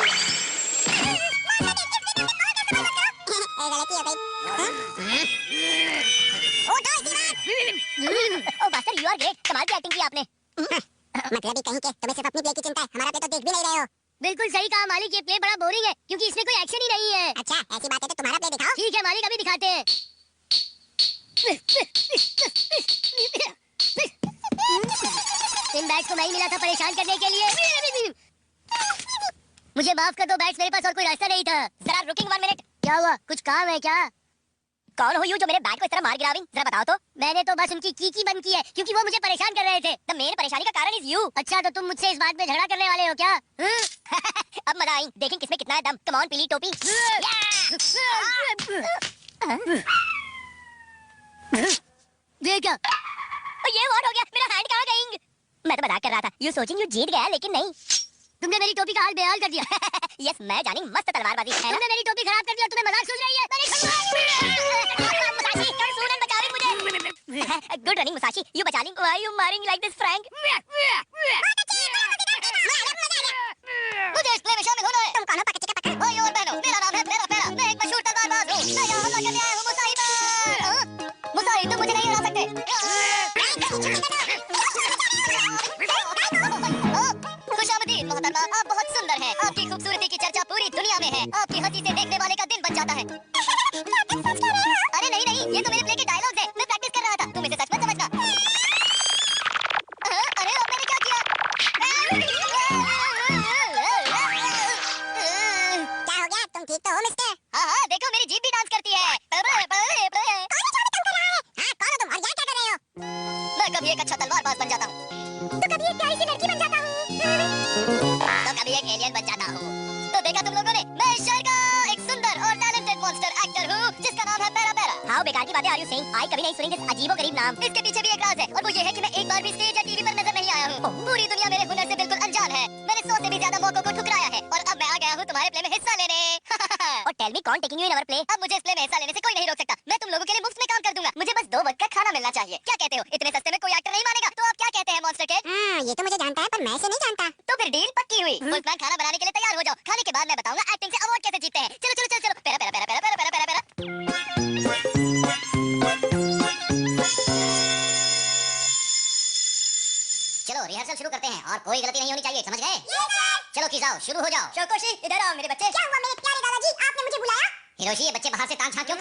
गलती हो गई। ओ मास्टर, यू आर ग्रेट, कमाल की एक्टिंग की आपने। मतलब ही कहीं के तुम्हें सिर्फ अपनी प्ले की चिंता है, हमारा प्ले तो देख भी नहीं रहे हो। बिल्कुल सही कहा मालिक, ये प्ले बड़ा बोरिंग है क्योंकि इसमें कोई एक्शन ही नहीं है। अच्छा ऐसी बात है तो तुम्हारा प्ले दिखाओ। ठीक है मालिक, अभी दिखाते हैं। इन बैट्स को मैं ही मिला था परेशान करने के लिए। मुझे माफ कर दो बैट्स, मेरे पास और कोई रास्ता नहीं था। जरा रुकिंग 1 मिनट। क्या हुआ? कुछ काम है क्या? कौन हो यू जो मेरे बैट को इस तरह मार गिरा रही? जरा बताओ तो। मैंने तो बस उनकी कीकी बंद की है क्योंकि वो मुझे परेशान कर रहे थे। द मेन परेशानी का कारण इज यू। अच्छा तो तुम मुझसे इस बात में झगड़ा करने वाले हो क्या? अब मजा आई, देखें किसमें कितना है दम। कम ऑन पीली टोपी। ये क्या? ये व्हाट हो गया? मेरा हैंड कहाँ गई? मैं तो मजाक कर रहा था। यू सोचिंग यू जीत गया लेकिन नहीं। तुमने मेरी टोपी का हाल बेहाल कर दिया। यस, मैं जानी मस्त तलवारबाजी है ना? तुमने मेरी टोपी खराब कर दिया, तुम्हें मजाक सूझ रही है? मुसाशी, कम सुन बचा रही मुझे। गुड रनिंग मुसाशी, यू बचा ली। व्हाई यू मारिंग लाइक दिस फ्रैंक? मुझे इस प्ले में शामिल होना है। तुम कौन हो पकड़ के पकड़? भाइयों और बहनों, मेरा नाम है फेरा फेरा। मैं एक मशहूर तलवारबाज हूँ। मैं यहाँ हमला करने आया हूँ मुसाही पर। मुसाही, तुम मुझे नहीं हरा सकते। खुशामदीद मोहतरमा, आप बहुत सुंदर हैं। आपकी खूबसूरती की चर्चा पूरी दुनिया में है। आपकी हंसी से देखने वाले का दिन बन जाता है। अरे नहीं नहीं, ये तो मेरे प्ले के डायलॉग्स हैं। मैं प्रैक्टिस कर रहा था, तुम इसे सच मत समझना। अरे अब मैंने क्या किया? क्या हो गया? तुम ठीक तो हो मिस्टर? हाँ हाँ, देखो मेरी जीभ भी डांस करती है। कौन हो तुम और यहाँ क्या कर रहे हो? मैं कभी एक अच्छा तलवारबाज बन जाता हूँ, तो कभी एक प्यारी सी लड़की बन जाता हूँ, तो कभी एक एलियन बन जाता हूँ। तो देखा तुम लोगों ने, मैं इस शहर का एक सुंदर और टैलेंटेड मॉन्स्टर एक्टर हूँ जिसका नाम है पेरा पेरा। हाउ बेकार की बातें आर यू सेइंग? आई कभी नहीं सुनी दिस अजीबोगरीब नाम। इसके पीछे भी एक राज है और वो ये है कि मैं एक बार भी स्टेज या टीवी पर नजर नहीं आया हूँ। पूरी दुनिया मेरे हुनर से बिल्कुल अनजान है। मैंने 100 से भी ज्यादा मौकों को ठुकराया है और अब मैं आ गया हूँ तुम्हारे प्ले में हिस्सा लेने। और टेल मी कौन taking you in our play? अब मुझे इस प्ले में हिस्सा लेने से कोई नहीं रोक सकता। मैं तुम लोगों के लिए मुफ्त में काम कर दूंगा। मुझे बस 2 वक्त का खाना मिलना चाहिए। क्या कहते हो? इतने सस्ते में कोई एक्टर नहीं मानेगा। तो आप क्या कहते हैं मॉन्स्टर किड? ये तो मुझे जानता है पर मैं इसे नहीं जानता। तो फिर डील पक्की हुई। वुल्फमैन, खाना बनाने के लिए तैयार हो जाओ। खाने के बाद मैं बताऊंगा एक्टिंग से अवार्ड कैसे जीतते हैं। चलो चलो चलो चलो। पेरा पेरा पेरा पेरा पेरा पेरा पेरा। चलो रिहर्सल शुरू करते हैं और कोई गलती नहीं होनी चाहिए, समझ गए? चलो खिजाओ, शुरू हो जाओ। शोकोशी, इधर आओ मेरे बच्चे। क्या हुआ मेरे प्यारे दादाजी, आपने मुझे बुलाया? हिरोशी, ये बच्चे बाहर से तांग झांक क्यों